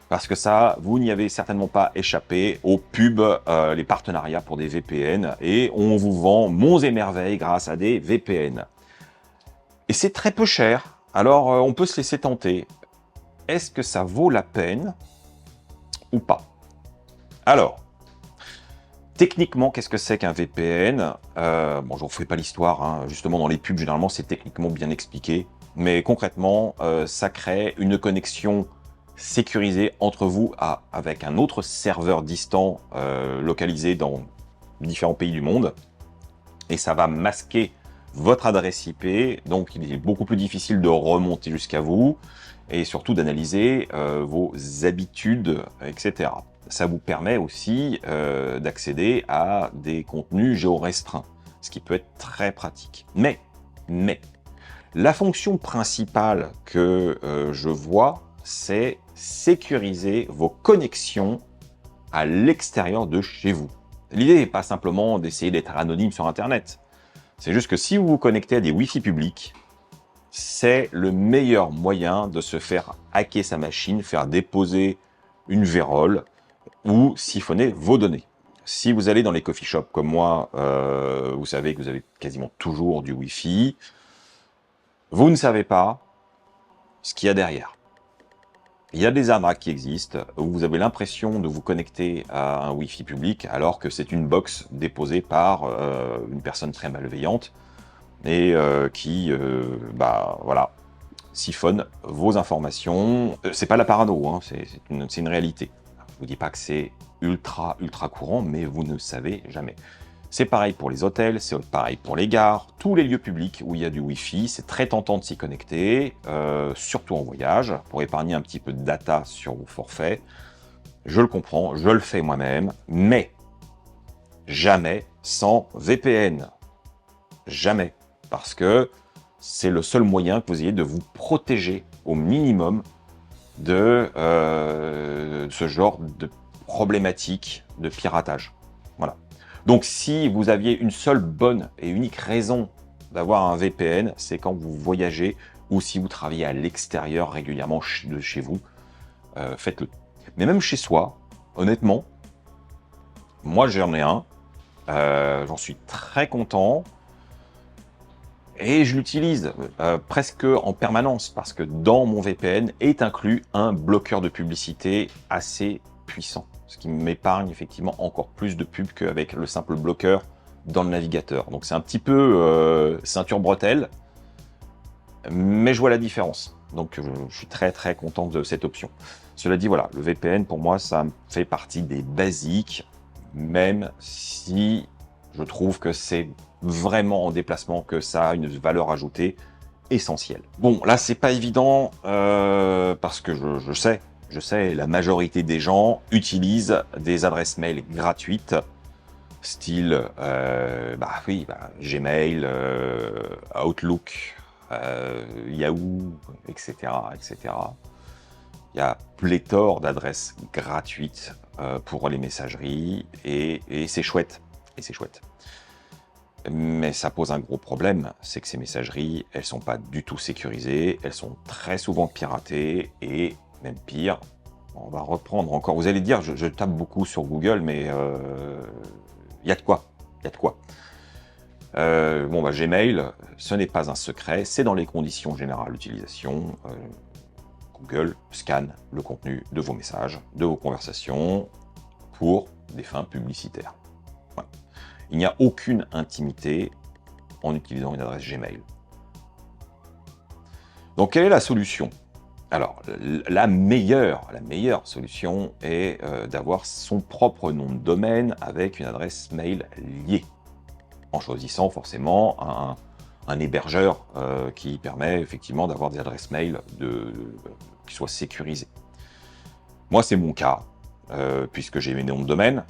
Parce que ça, vous n'y avez certainement pas échappé aux pubs, les partenariats pour des VPN, et on vous vend monts et merveilles grâce à des VPN. Et c'est très peu cher. Alors, on peut se laisser tenter. Est-ce que ça vaut la peine ou pas? Alors, techniquement, qu'est-ce que c'est qu'un VPN? Bon, je ne vous fais pas l'histoire, hein. Justement, dans les pubs, généralement, c'est techniquement bien expliqué. Mais concrètement, ça crée une connexion sécurisée entre vous avec un autre serveur distant localisé dans différents pays du monde. Et ça va masquer votre adresse IP, donc il est beaucoup plus difficile de remonter jusqu'à vous et surtout d'analyser vos habitudes, etc. Ça vous permet aussi d'accéder à des contenus géorestreints, ce qui peut être très pratique. Mais, la fonction principale que je vois, c'est sécuriser vos connexions à l'extérieur de chez vous. L'idée n'est pas simplement d'essayer d'être anonyme sur Internet. C'est juste que si vous vous connectez à des Wi-Fi publics, c'est le meilleur moyen de se faire hacker sa machine, faire déposer une vérole ou siphonner vos données. Si vous allez dans les coffee shops comme moi, vous savez que vous avez quasiment toujours du Wi-Fi. Vous ne savez pas ce qu'il y a derrière. Il y a des arnaques qui existent où vous avez l'impression de vous connecter à un Wi-Fi public alors que c'est une box déposée par une personne très malveillante et qui, voilà, siphonne vos informations. C'est pas la parano, hein, c'est une réalité. Je vous dis pas que c'est ultra courant, mais vous ne savez jamais. C'est pareil pour les hôtels, c'est pareil pour les gares, tous les lieux publics où il y a du Wi-Fi, c'est très tentant de s'y connecter, surtout en voyage, pour épargner un petit peu de data sur vos forfaits. Je le comprends, je le fais moi-même, mais jamais sans VPN. Jamais. Parce que c'est le seul moyen que vous ayez de vous protéger au minimum de ce genre de problématique de piratage. Voilà. Donc si vous aviez une seule bonne et unique raison d'avoir un VPN, c'est quand vous voyagez ou si vous travaillez à l'extérieur régulièrement de chez vous, faites-le. Mais même chez soi, honnêtement, moi j'en ai un, j'en suis très content et je l'utilise presque en permanence parce que dans mon VPN est inclus un bloqueur de publicité assez puissant, ce qui m'épargne effectivement encore plus de pubs qu'avec le simple bloqueur dans le navigateur. Donc c'est un petit peu ceinture bretelle, mais je vois la différence. Donc je suis très très content de cette option. Cela dit, voilà, le VPN pour moi ça fait partie des basiques, même si je trouve que c'est vraiment en déplacement que ça a une valeur ajoutée essentielle. Bon, là c'est pas évident parce que je sais, la majorité des gens utilisent des adresses mail gratuites, style Gmail, Outlook, Yahoo, etc., etc. Il y a pléthore d'adresses gratuites pour les messageries et c'est chouette. Et c'est chouette. Mais ça pose un gros problème, c'est que ces messageries, elles sont pas du tout sécurisées, elles sont très souvent piratées et même pire, on va reprendre encore. Vous allez dire, je tape beaucoup sur Google, mais il y a de quoi. Il y a de quoi. Gmail, ce n'est pas un secret, c'est dans les conditions générales d'utilisation. Google scanne le contenu de vos messages, de vos conversations, pour des fins publicitaires. Voilà. Il n'y a aucune intimité en utilisant une adresse Gmail. Donc, quelle est la solution? Alors, la meilleure solution est d'avoir son propre nom de domaine avec une adresse mail liée, en choisissant forcément un hébergeur qui permet effectivement d'avoir des adresses mail qui soient sécurisées. Moi, c'est mon cas, puisque j'ai mes noms de domaine.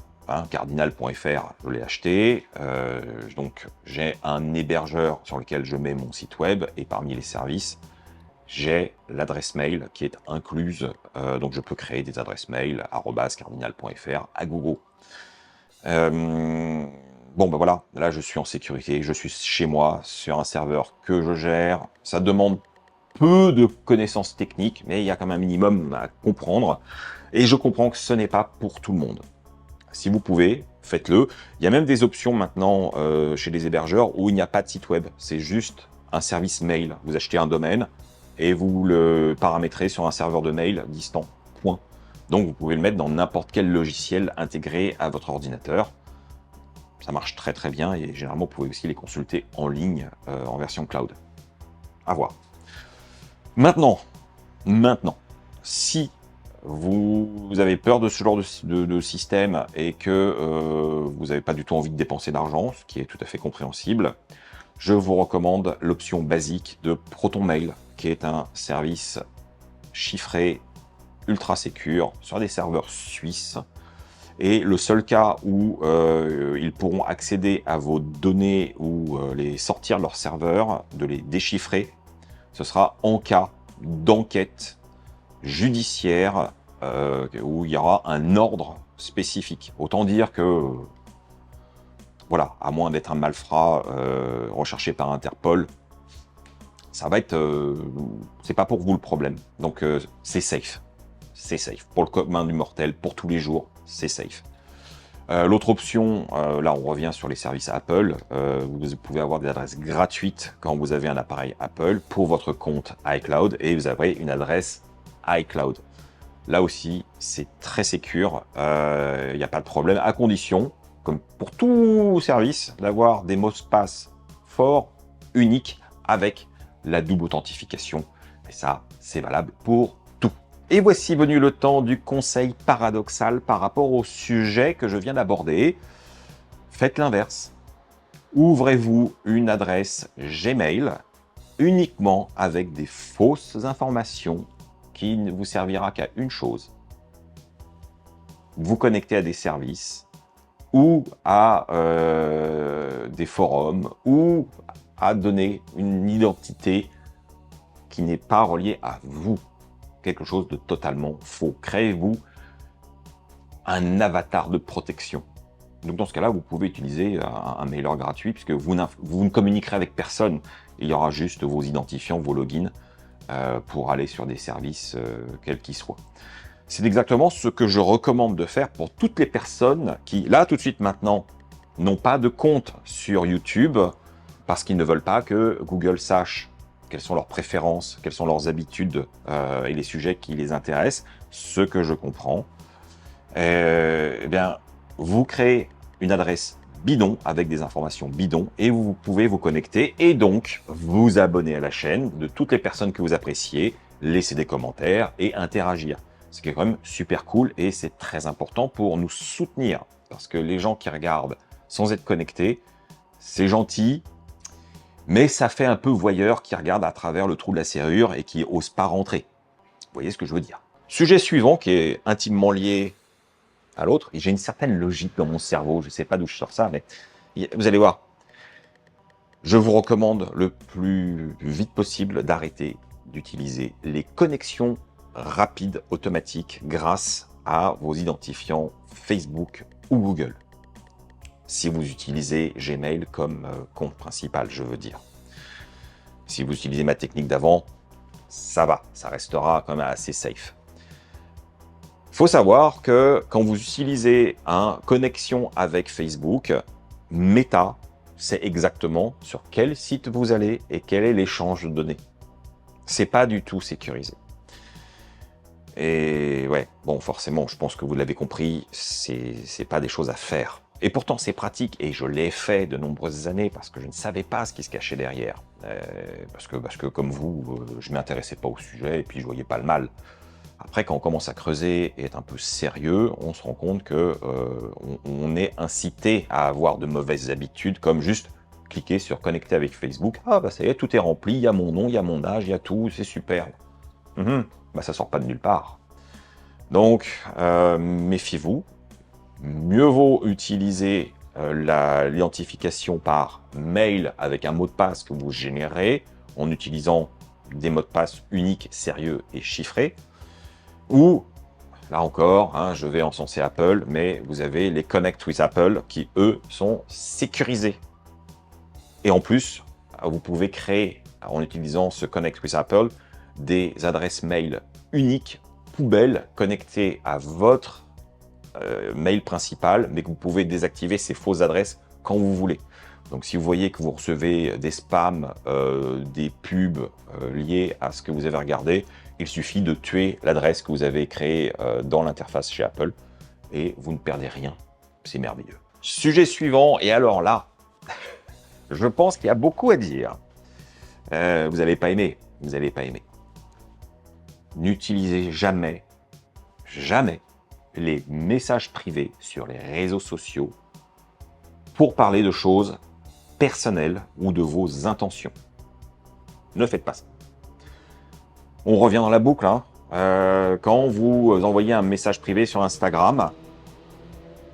Cardinal.fr, je l'ai acheté. Donc, j'ai un hébergeur sur lequel je mets mon site web et parmi les services, j'ai l'adresse mail qui est incluse. Donc, je peux créer des adresses mail @cardinal.fr à gogo. Voilà, là je suis en sécurité, je suis chez moi, sur un serveur que je gère. Ça demande peu de connaissances techniques, mais il y a quand même un minimum à comprendre. Et je comprends que ce n'est pas pour tout le monde. Si vous pouvez, faites-le. Il y a même des options maintenant chez les hébergeurs où il n'y a pas de site web. C'est juste un service mail. Vous achetez un domaine et vous le paramétrez sur un serveur de mail distant. Point. Donc vous pouvez le mettre dans n'importe quel logiciel intégré à votre ordinateur. Ça marche très très bien et généralement vous pouvez aussi les consulter en ligne en version cloud. À voir. Maintenant, si vous avez peur de ce genre de système et que vous n'avez pas du tout envie de dépenser d'argent, ce qui est tout à fait compréhensible, je vous recommande l'option basique de ProtonMail, qui est un service chiffré, ultra sécure, sur des serveurs suisses. Et le seul cas où ils pourront accéder à vos données ou les sortir de leur serveur, de les déchiffrer, ce sera en cas d'enquête judiciaire où il y aura un ordre spécifique. Autant dire que, voilà, à moins d'être un malfrat recherché par Interpol, ça va être... c'est pas pour vous le problème. Donc c'est safe. C'est safe. Pour le commun du mortel, pour tous les jours, c'est safe. L'autre option, là on revient sur les services Apple, vous pouvez avoir des adresses gratuites quand vous avez un appareil Apple pour votre compte iCloud et vous avez une adresse iCloud. Là aussi, c'est très sécure, il n'y a pas de problème, à condition, comme pour tout service, d'avoir des mots de passe forts, uniques, avec la double authentification. Et ça, c'est valable pour tout. Et voici venu le temps du conseil paradoxal par rapport au sujet que je viens d'aborder. Faites l'inverse. Ouvrez-vous une adresse Gmail uniquement avec des fausses informations qui ne vous servira qu'à une chose. Vous connecter à des services ou à des forums ou à donner une identité qui n'est pas reliée à vous. quelque chose de totalement faux. Créez-vous un avatar de protection. Donc dans ce cas-là, vous pouvez utiliser un mailer gratuit puisque vous ne communiquerez avec personne. Il y aura juste vos identifiants, vos logins pour aller sur des services quels qu'ils soient. C'est exactement ce que je recommande de faire pour toutes les personnes qui, là, tout de suite maintenant, n'ont pas de compte sur YouTube parce qu'ils ne veulent pas que Google sache quelles sont leurs préférences, quelles sont leurs habitudes et les sujets qui les intéressent, ce que je comprends. Eh bien, vous créez une adresse bidon avec des informations bidons et vous pouvez vous connecter et donc vous abonner à la chaîne de toutes les personnes que vous appréciez, laisser des commentaires et interagir. Ce qui est quand même super cool et c'est très important pour nous soutenir parce que les gens qui regardent sans être connectés, c'est gentil, mais ça fait un peu voyeur qui regarde à travers le trou de la serrure et qui n'ose pas rentrer. Vous voyez ce que je veux dire? Sujet suivant qui est intimement lié à l'autre, et j'ai une certaine logique dans mon cerveau, je ne sais pas d'où je sors ça, mais vous allez voir, je vous recommande le plus vite possible d'arrêter d'utiliser les connexions rapides automatiques grâce à vos identifiants Facebook ou Google. Si vous utilisez Gmail comme compte principal, je veux dire. Si vous utilisez ma technique d'avant, ça va, ça restera quand même assez safe. Il faut savoir que quand vous utilisez une connexion avec Facebook, Meta sait exactement sur quel site vous allez et quel est l'échange de données. C'est pas du tout sécurisé. Et ouais, bon, forcément, je pense que vous l'avez compris, c'est pas des choses à faire. Et pourtant, c'est pratique, et je l'ai fait de nombreuses années parce que je ne savais pas ce qui se cachait derrière. Parce que comme vous, je ne m'intéressais pas au sujet et puis je voyais pas le mal. Après, quand on commence à creuser et être un peu sérieux, on se rend compte que on est incité à avoir de mauvaises habitudes, comme juste cliquer sur connecter avec Facebook. Ah bah ça y est, tout est rempli, il y a mon nom, il y a mon âge, il y a tout, c'est super. Bah ça sort pas de nulle part. Donc, méfiez-vous. Mieux vaut utiliser l'identification par mail avec un mot de passe que vous générez en utilisant des mots de passe uniques, sérieux et chiffrés. Ou, là encore, hein, je vais encenser Apple, mais vous avez les Connect with Apple qui, eux, sont sécurisés. Et en plus, vous pouvez créer, en utilisant ce Connect with Apple, des adresses mail uniques, poubelles, connectées à votre mail principal, mais que vous pouvez désactiver ces fausses adresses quand vous voulez. Donc si vous voyez que vous recevez des spams, des pubs liés à ce que vous avez regardé, il suffit de tuer l'adresse que vous avez créée dans l'interface chez Apple et vous ne perdez rien. C'est merveilleux. Sujet suivant, et alors là, je pense qu'il y a beaucoup à dire. Vous n'allez pas aimer, vous n'allez pas aimer. N'utilisez jamais, jamais les messages privés sur les réseaux sociaux pour parler de choses personnelles ou de vos intentions. Ne faites pas ça. On revient dans la boucle. Hein. Quand vous envoyez un message privé sur Instagram,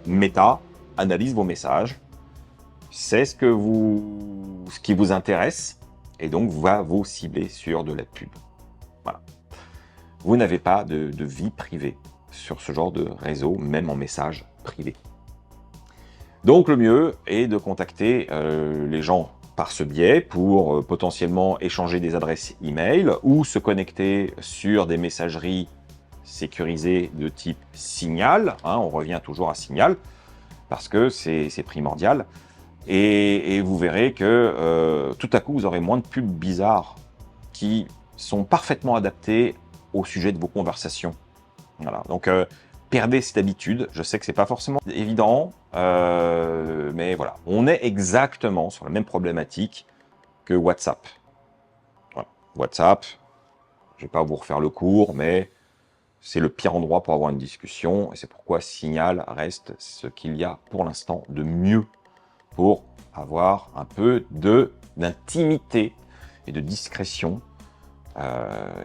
Meta analyse vos messages, sait ce qui vous intéresse et donc va vous cibler sur de la pub. Voilà. Vous n'avez pas de vie privée sur ce genre de réseau, même en message privé. Donc le mieux est de contacter les gens par ce biais pour potentiellement échanger des adresses email ou se connecter sur des messageries sécurisées de type Signal. Hein, on revient toujours à Signal parce que c'est primordial. Et vous verrez que tout à coup, vous aurez moins de pubs bizarres qui sont parfaitement adaptées au sujet de vos conversations. Voilà. Donc, perdez cette habitude. Je sais que c'est pas forcément évident, mais voilà. On est exactement sur la même problématique que WhatsApp. Voilà. WhatsApp, je vais pas vous refaire le cours, mais c'est le pire endroit pour avoir une discussion, et c'est pourquoi Signal reste ce qu'il y a pour l'instant de mieux pour avoir un peu d'intimité et de discrétion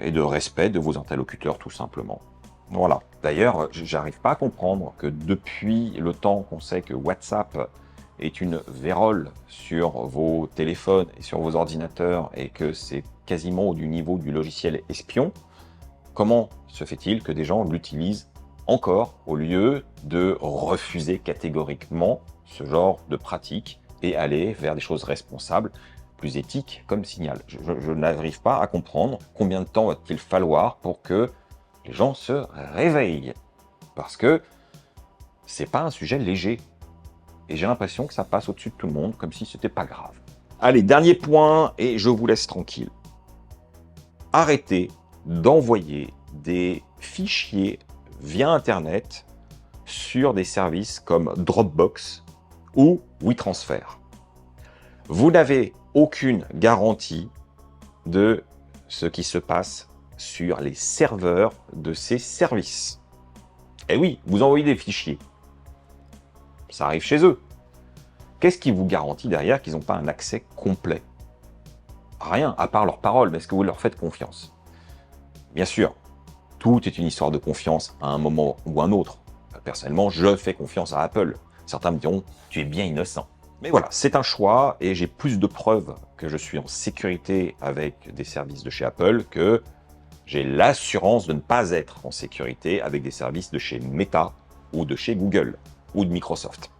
et de respect de vos interlocuteurs, tout simplement. Voilà. D'ailleurs, j'arrive pas à comprendre que depuis le temps qu'on sait que WhatsApp est une vérole sur vos téléphones et sur vos ordinateurs et que c'est quasiment du niveau du logiciel espion, comment se fait-il que des gens l'utilisent encore au lieu de refuser catégoriquement ce genre de pratique et aller vers des choses responsables, plus éthiques comme Signal. Je n'arrive pas à comprendre combien de temps va-t-il falloir pour que les gens se réveillent. Parce que c'est pas un sujet léger. Et j'ai l'impression que ça passe au-dessus de tout le monde, comme si c'était pas grave. Allez, dernier point, et je vous laisse tranquille. Arrêtez d'envoyer des fichiers via Internet sur des services comme Dropbox ou WeTransfer. Vous n'avez aucune garantie de ce qui se passe sur les serveurs de ces services. Et oui, vous envoyez des fichiers. Ça arrive chez eux. Qu'est-ce qui vous garantit derrière qu'ils n'ont pas un accès complet? Rien, à part leurs paroles, mais est-ce que vous leur faites confiance? Bien sûr, tout est une histoire de confiance à un moment ou un autre. Personnellement, je fais confiance à Apple. Certains me diront, tu es bien innocent. Mais voilà, c'est un choix et j'ai plus de preuves que je suis en sécurité avec des services de chez Apple que j'ai l'assurance de ne pas être en sécurité avec des services de chez Meta ou de chez Google ou de Microsoft.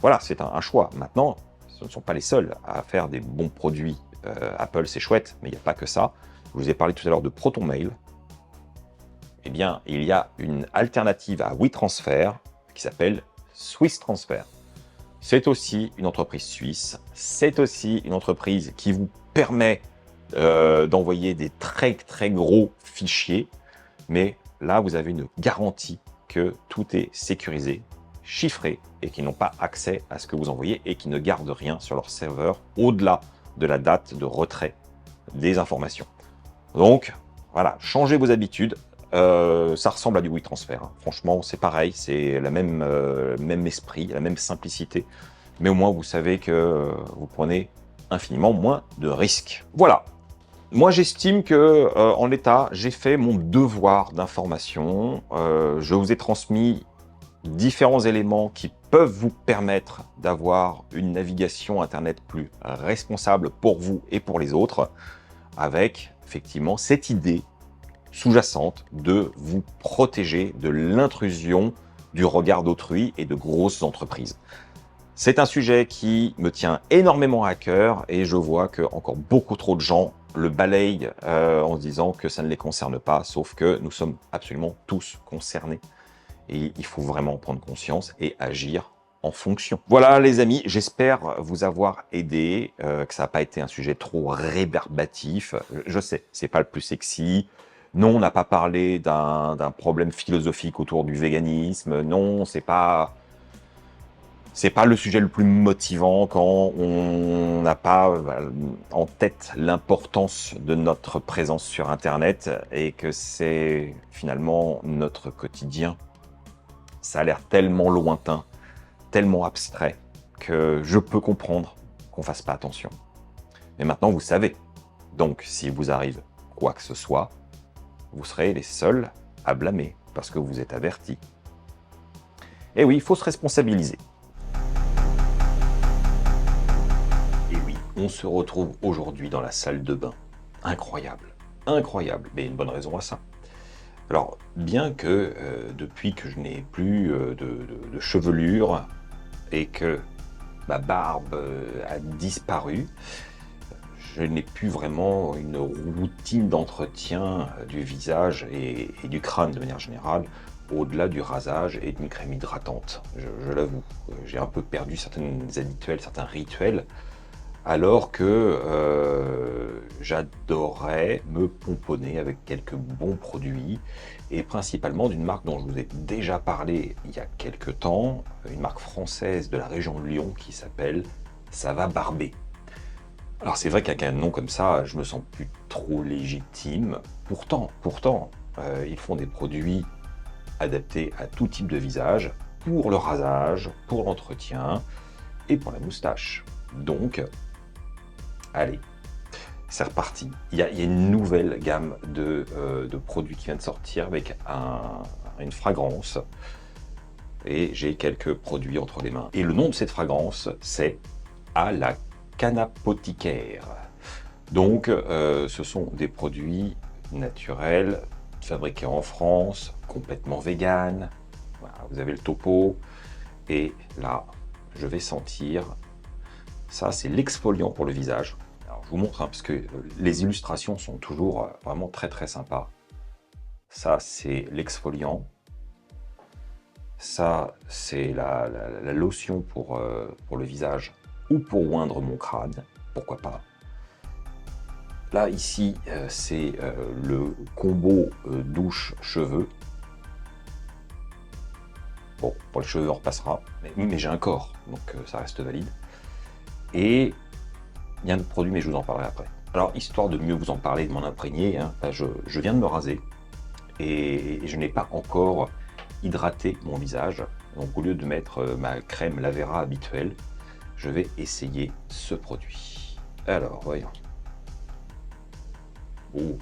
Voilà, c'est un choix. Maintenant, ce ne sont pas les seuls à faire des bons produits. Apple, c'est chouette, mais il n'y a pas que ça. Je vous ai parlé tout à l'heure de ProtonMail. Eh bien, il y a une alternative à WeTransfer qui s'appelle SwissTransfer. C'est aussi une entreprise suisse. C'est aussi une entreprise qui vous permet d'envoyer des très très gros fichiers. Mais là, vous avez une garantie que tout est sécurisé, chiffré et qu'ils n'ont pas accès à ce que vous envoyez et qui ne gardent rien sur leur serveur au-delà de la date de retrait des informations. Donc, voilà, changez vos habitudes. Ça ressemble à du WeTransfer. Hein. Franchement, c'est pareil, c'est le même esprit, la même simplicité. Mais au moins, vous savez que vous prenez infiniment moins de risques. Voilà. Moi, j'estime que, en l'état, j'ai fait mon devoir d'information. Je vous ai transmis différents éléments qui peuvent vous permettre d'avoir une navigation Internet plus responsable pour vous et pour les autres, avec effectivement cette idée sous-jacente de vous protéger de l'intrusion du regard d'autrui et de grosses entreprises. C'est un sujet qui me tient énormément à cœur et je vois que encore beaucoup trop de gens le balayent en se disant que ça ne les concerne pas, sauf que nous sommes absolument tous concernés. Et il faut vraiment prendre conscience et agir en fonction. Voilà les amis, j'espère vous avoir aidé, que ça n'a pas été un sujet trop rébarbatif. Je sais, c'est pas le plus sexy. Non, on n'a pas parlé d'un problème philosophique autour du véganisme. Non, c'est pas le sujet le plus motivant quand on n'a pas en tête l'importance de notre présence sur Internet et que c'est finalement notre quotidien. Ça a l'air tellement lointain, tellement abstrait, que je peux comprendre qu'on ne fasse pas attention. Mais maintenant, vous savez. Donc, si vous arrive quoi que ce soit, vous serez les seuls à blâmer, parce que vous êtes avertis. Et oui, il faut se responsabiliser. Et oui, on se retrouve aujourd'hui dans la salle de bain. Incroyable, incroyable, mais il y a une bonne raison à ça. Alors, bien que depuis que je n'ai plus de chevelure et que ma barbe a disparu, je n'ai plus vraiment une routine d'entretien du visage et du crâne de manière générale, au-delà du rasage et d'une crème hydratante. Je l'avoue, j'ai un peu perdu certains rituels, alors que j'adorais me pomponner avec quelques bons produits, et principalement d'une marque dont je vous ai déjà parlé il y a quelques temps, une marque française de la région de Lyon qui s'appelle Ça va barber. Alors c'est vrai qu'avec un nom comme ça, je me sens plus trop légitime. Pourtant, ils font des produits adaptés à tout type de visage, pour le rasage, pour l'entretien et pour la moustache. Donc, allez, c'est reparti. Il y a une nouvelle gamme de produits qui vient de sortir avec une fragrance. Et j'ai quelques produits entre les mains. Et le nom de cette fragrance, c'est à la canapothicaire. Donc, ce sont des produits naturels fabriqué en France, complètement vegan. Voilà, vous avez le topo. Et là, je vais sentir. Ça, c'est l'exfoliant pour le visage. Alors, je vous montre, parce que les illustrations sont toujours vraiment très très sympas. Ça, c'est l'exfoliant. Ça, c'est la lotion pour le visage ou pour oindre mon crâne. Pourquoi pas. Là, ici, c'est le combo douche-cheveux. Bon, pour les cheveux, on repassera. Mais j'ai un corps, donc ça reste valide. Et il y a un autre produit, mais je vous en parlerai après. Alors, histoire de mieux vous en parler, de m'en imprégner, je viens de me raser. Et je n'ai pas encore hydraté mon visage. Donc, au lieu de mettre ma crème Lavera habituelle, je vais essayer ce produit. Alors, voyons. Oh.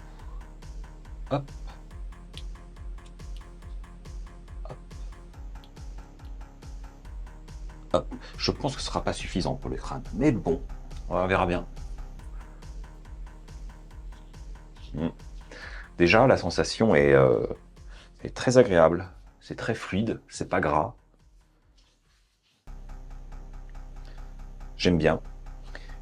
Hop. Hop. Hop. Je pense que ce ne sera pas suffisant pour le crâne. Mais bon, on verra bien. Déjà, la sensation est très agréable. C'est très fluide, c'est pas gras. J'aime bien.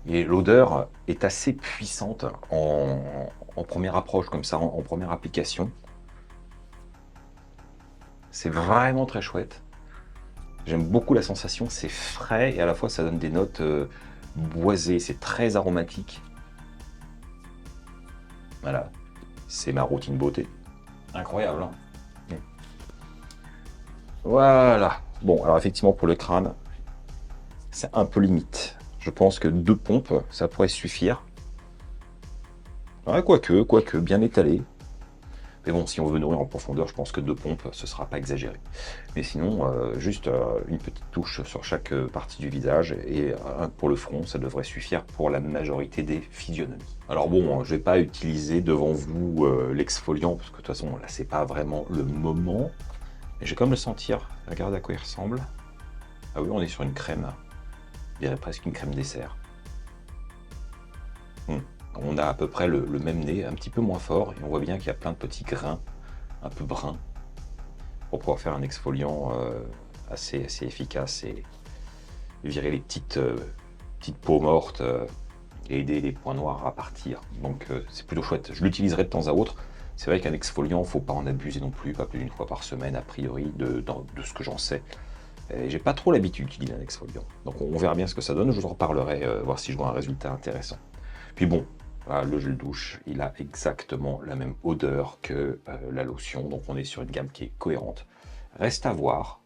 Et l'odeur est assez puissante en première approche, comme ça, en première application. C'est vraiment très chouette. J'aime beaucoup la sensation, c'est frais et à la fois ça donne des notes boisées, c'est très aromatique. Voilà, c'est ma routine beauté. Incroyable, hein. Voilà. Bon, alors effectivement pour le crâne, c'est un peu limite. Je pense que 2 pompes, ça pourrait suffire. Ouais, quoique, bien étalé. Mais bon, si on veut nourrir en profondeur, je pense que 2 pompes, ce sera pas exagéré. Mais sinon, juste une petite touche sur chaque partie du visage et pour le front, ça devrait suffire pour la majorité des physionomies. Alors bon, je vais pas utiliser devant vous l'exfoliant, parce que de toute façon, là, c'est pas vraiment le moment. Mais je vais quand même le sentir. Regardez à quoi il ressemble. Ah oui, on est sur une crème. Je dirais presque une crème dessert. On a à peu près le même nez, un petit peu moins fort, et on voit bien qu'il y a plein de petits grains, un peu bruns, pour pouvoir faire un exfoliant assez efficace et virer les petites peaux mortes et aider les points noirs à partir. Donc c'est plutôt chouette. Je l'utiliserai de temps à autre. C'est vrai qu'un exfoliant, il ne faut pas en abuser non plus, pas plus d'une fois par semaine, a priori, de ce que j'en sais. J'ai pas trop l'habitude d'utiliser un exfoliant. Donc on verra bien ce que ça donne, je vous en reparlerai, voir si je vois un résultat intéressant. Puis bon, voilà, le gel douche, il a exactement la même odeur que la lotion, donc on est sur une gamme qui est cohérente. Reste à voir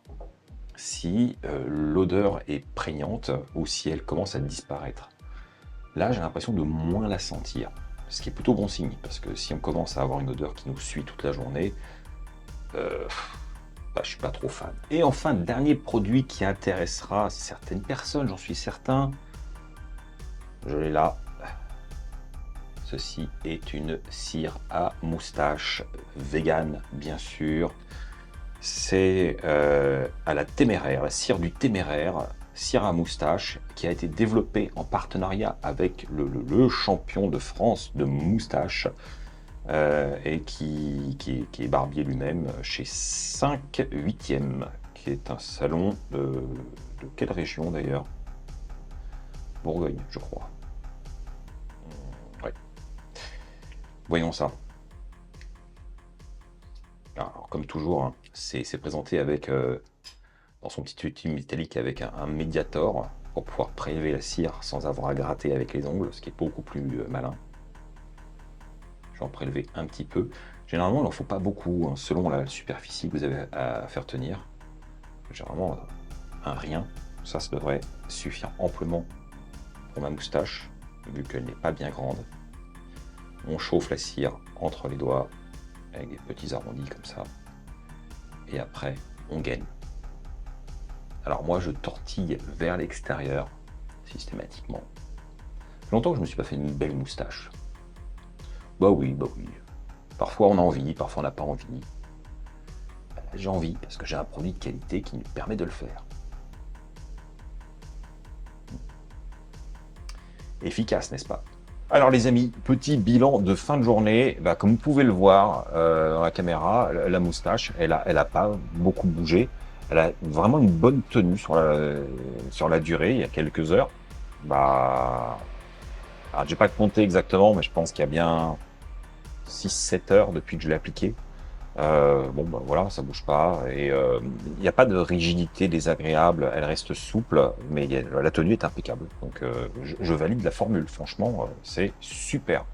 si l'odeur est prégnante ou si elle commence à disparaître. Là, j'ai l'impression de moins la sentir, ce qui est plutôt bon signe, parce que si on commence à avoir une odeur qui nous suit toute la journée, je suis pas trop fan. Et enfin, dernier produit qui intéressera certaines personnes, j'en suis certain. Je l'ai là. Ceci est une cire à moustache vegan, bien sûr. C'est à la Téméraire, la cire du Téméraire, cire à moustache, qui a été développée en partenariat avec le champion de France de moustache, et qui est barbier lui-même chez 5/8e, qui est un salon de quelle région d'ailleurs? Bourgogne, je crois. Ouais. Voyons ça. Alors, comme toujours, hein, c'est présenté avec, dans son petit tube métallique avec un médiator pour pouvoir prélever la cire sans avoir à gratter avec les ongles, ce qui est beaucoup plus malin. Je vais en prélever un petit peu. Généralement, il n'en faut pas beaucoup, hein, selon la superficie que vous avez à faire tenir. Généralement, un rien. Ça devrait suffire amplement pour ma moustache, vu qu'elle n'est pas bien grande. On chauffe la cire entre les doigts, avec des petits arrondis comme ça. Et après, on gaine. Alors moi, je tortille vers l'extérieur, systématiquement. Ça fait longtemps que je ne me suis pas fait une belle moustache. Bah oui. Parfois on a envie, parfois on n'a pas envie. J'ai envie parce que j'ai un produit de qualité qui me permet de le faire. Efficace, n'est-ce pas? Alors les amis, petit bilan de fin de journée. Bah, comme vous pouvez le voir dans la caméra, la moustache, elle a pas beaucoup bougé. Elle a vraiment une bonne tenue sur la durée, il y a quelques heures. Bah, alors, j'ai pas compté exactement, mais je pense qu'il y a bien 6 7 heures depuis que je l'ai appliqué. Bon, bah voilà, ça bouge pas et il n'y a pas de rigidité désagréable, elle reste souple, mais la tenue est impeccable. Donc je valide la formule, franchement, c'est super.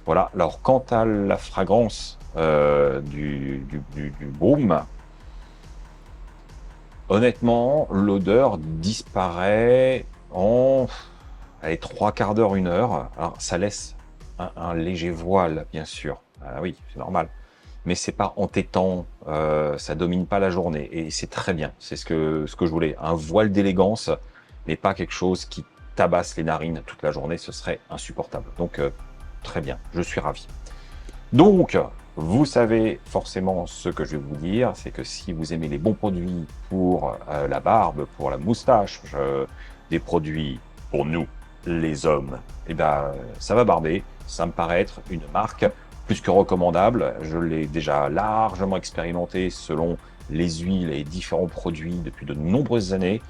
Voilà, alors quant à la fragrance du baume, honnêtement, l'odeur disparaît en allez, 3 quarts d'heure, 1 heure. Alors ça laisse un léger voile, bien sûr. Ah oui, c'est normal. Mais c'est pas entêtant, ça domine pas la journée et c'est très bien. C'est ce que je voulais. Un voile d'élégance, mais pas quelque chose qui tabasse les narines toute la journée, ce serait insupportable. Donc très bien, je suis ravi. Donc, vous savez forcément ce que je vais vous dire, c'est que si vous aimez les bons produits pour la barbe, pour la moustache, des produits pour nous, les hommes, eh ben, ça va barber. Ça me paraît être une marque plus que recommandable. Je l'ai déjà largement expérimenté selon les huiles et différents produits depuis de nombreuses années,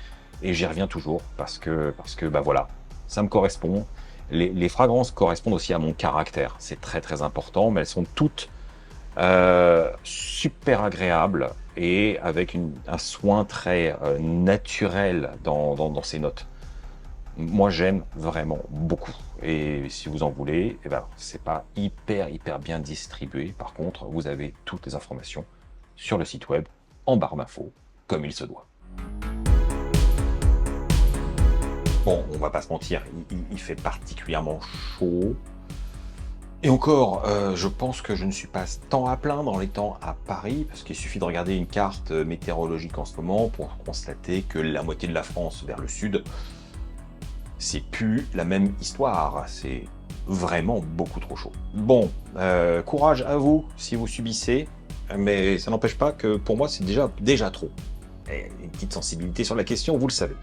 et j'y reviens toujours parce que bah voilà, ça me correspond. Les fragrances correspondent aussi à mon caractère, c'est très très important, mais elles sont toutes super agréables et avec un soin très naturel dans ces notes. Moi, j'aime vraiment beaucoup. Et si vous en voulez, eh ben, c'est pas hyper bien distribué. Par contre, vous avez toutes les informations sur le site web en barre d'infos, comme il se doit. Bon, on va pas se mentir, il fait particulièrement chaud. Et encore, je pense que je ne suis pas tant à plaindre en étant à Paris, parce qu'il suffit de regarder une carte météorologique en ce moment pour constater que la moitié de la France vers le sud, c'est plus la même histoire, c'est vraiment beaucoup trop chaud. Bon, courage à vous si vous subissez, mais ça n'empêche pas que pour moi c'est déjà trop. Et une petite sensibilité sur la question, vous le savez.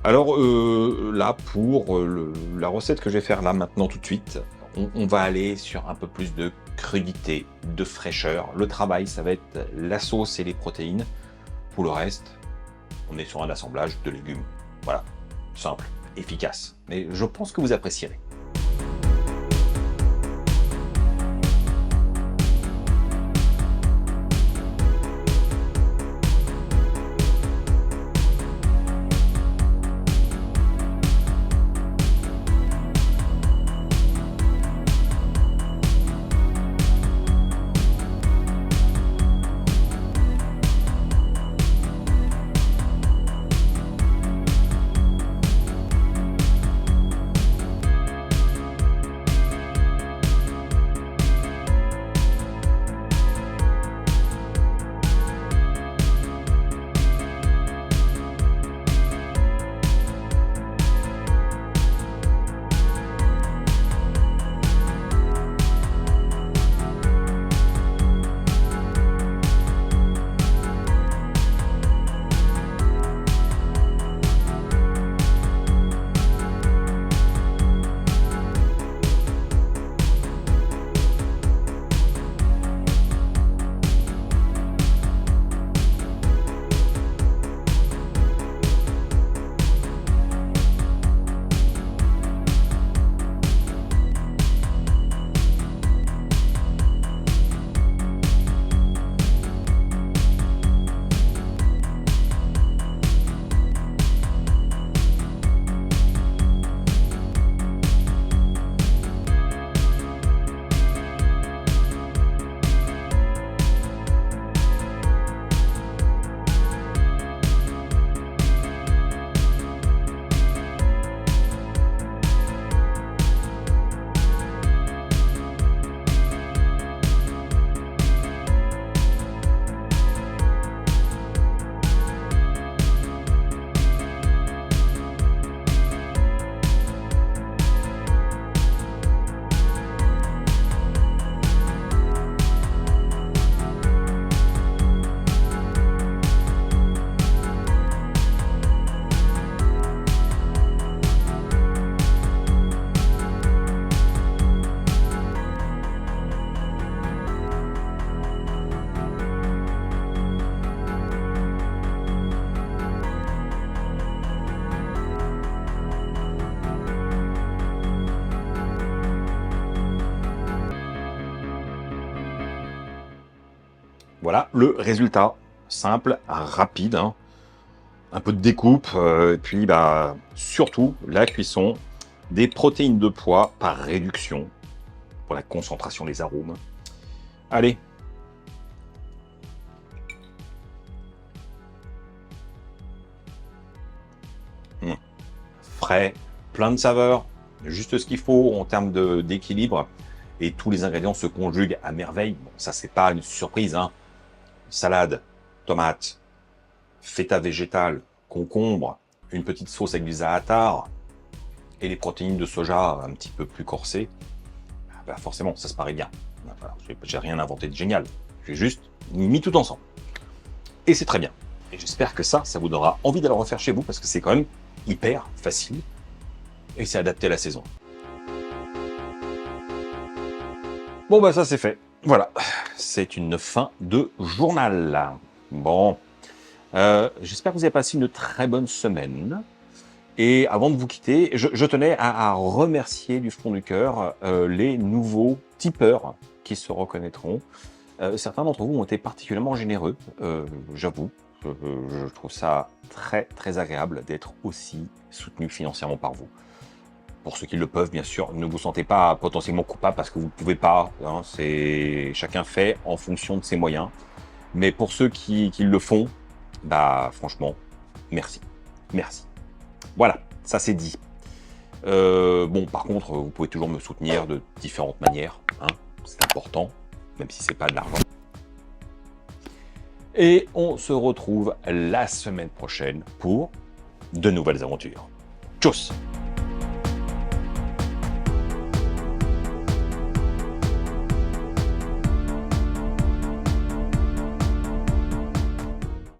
Alors là, pour la recette que je vais faire là maintenant tout de suite, on va aller sur un peu plus de crudité, de fraîcheur. Le travail, ça va être la sauce et les protéines. Pour le reste, on est sur un assemblage de légumes. Voilà, simple, efficace. Mais je pense que vous apprécierez. Voilà le résultat. Simple, rapide, hein. Un peu de découpe, et puis bah, surtout la cuisson des protéines de poids par réduction pour la concentration des arômes. Allez. Frais, plein de saveurs, juste ce qu'il faut en termes d'équilibre, et tous les ingrédients se conjuguent à merveille. Bon, ça, c'est pas une surprise, hein. Salade, tomate, feta végétal, concombre, une petite sauce avec du za'atar, et les protéines de soja un petit peu plus corsées, bah forcément, ça se paraît bien. Enfin, j'ai rien inventé de génial. J'ai juste mis tout ensemble. Et c'est très bien. Et j'espère que ça vous donnera envie de le refaire chez vous, parce que c'est quand même hyper facile et c'est adapté à la saison. Bon, bah ça c'est fait. Voilà, c'est une fin de journal. Bon, j'espère que vous avez passé une très bonne semaine. Et avant de vous quitter, je tenais à remercier du fond du cœur les nouveaux tipeurs qui se reconnaîtront. Certains d'entre vous ont été particulièrement généreux, j'avoue. Je trouve ça très très agréable d'être aussi soutenu financièrement par vous. Pour ceux qui le peuvent, bien sûr, ne vous sentez pas potentiellement coupable parce que vous ne pouvez pas. Hein, chacun fait en fonction de ses moyens. Mais pour ceux qui le font, bah franchement, merci. Merci. Voilà, ça c'est dit. Bon, par contre, vous pouvez toujours me soutenir de différentes manières. Hein, c'est important, même si c'est pas de l'argent. Et on se retrouve la semaine prochaine pour de nouvelles aventures. Tchuss!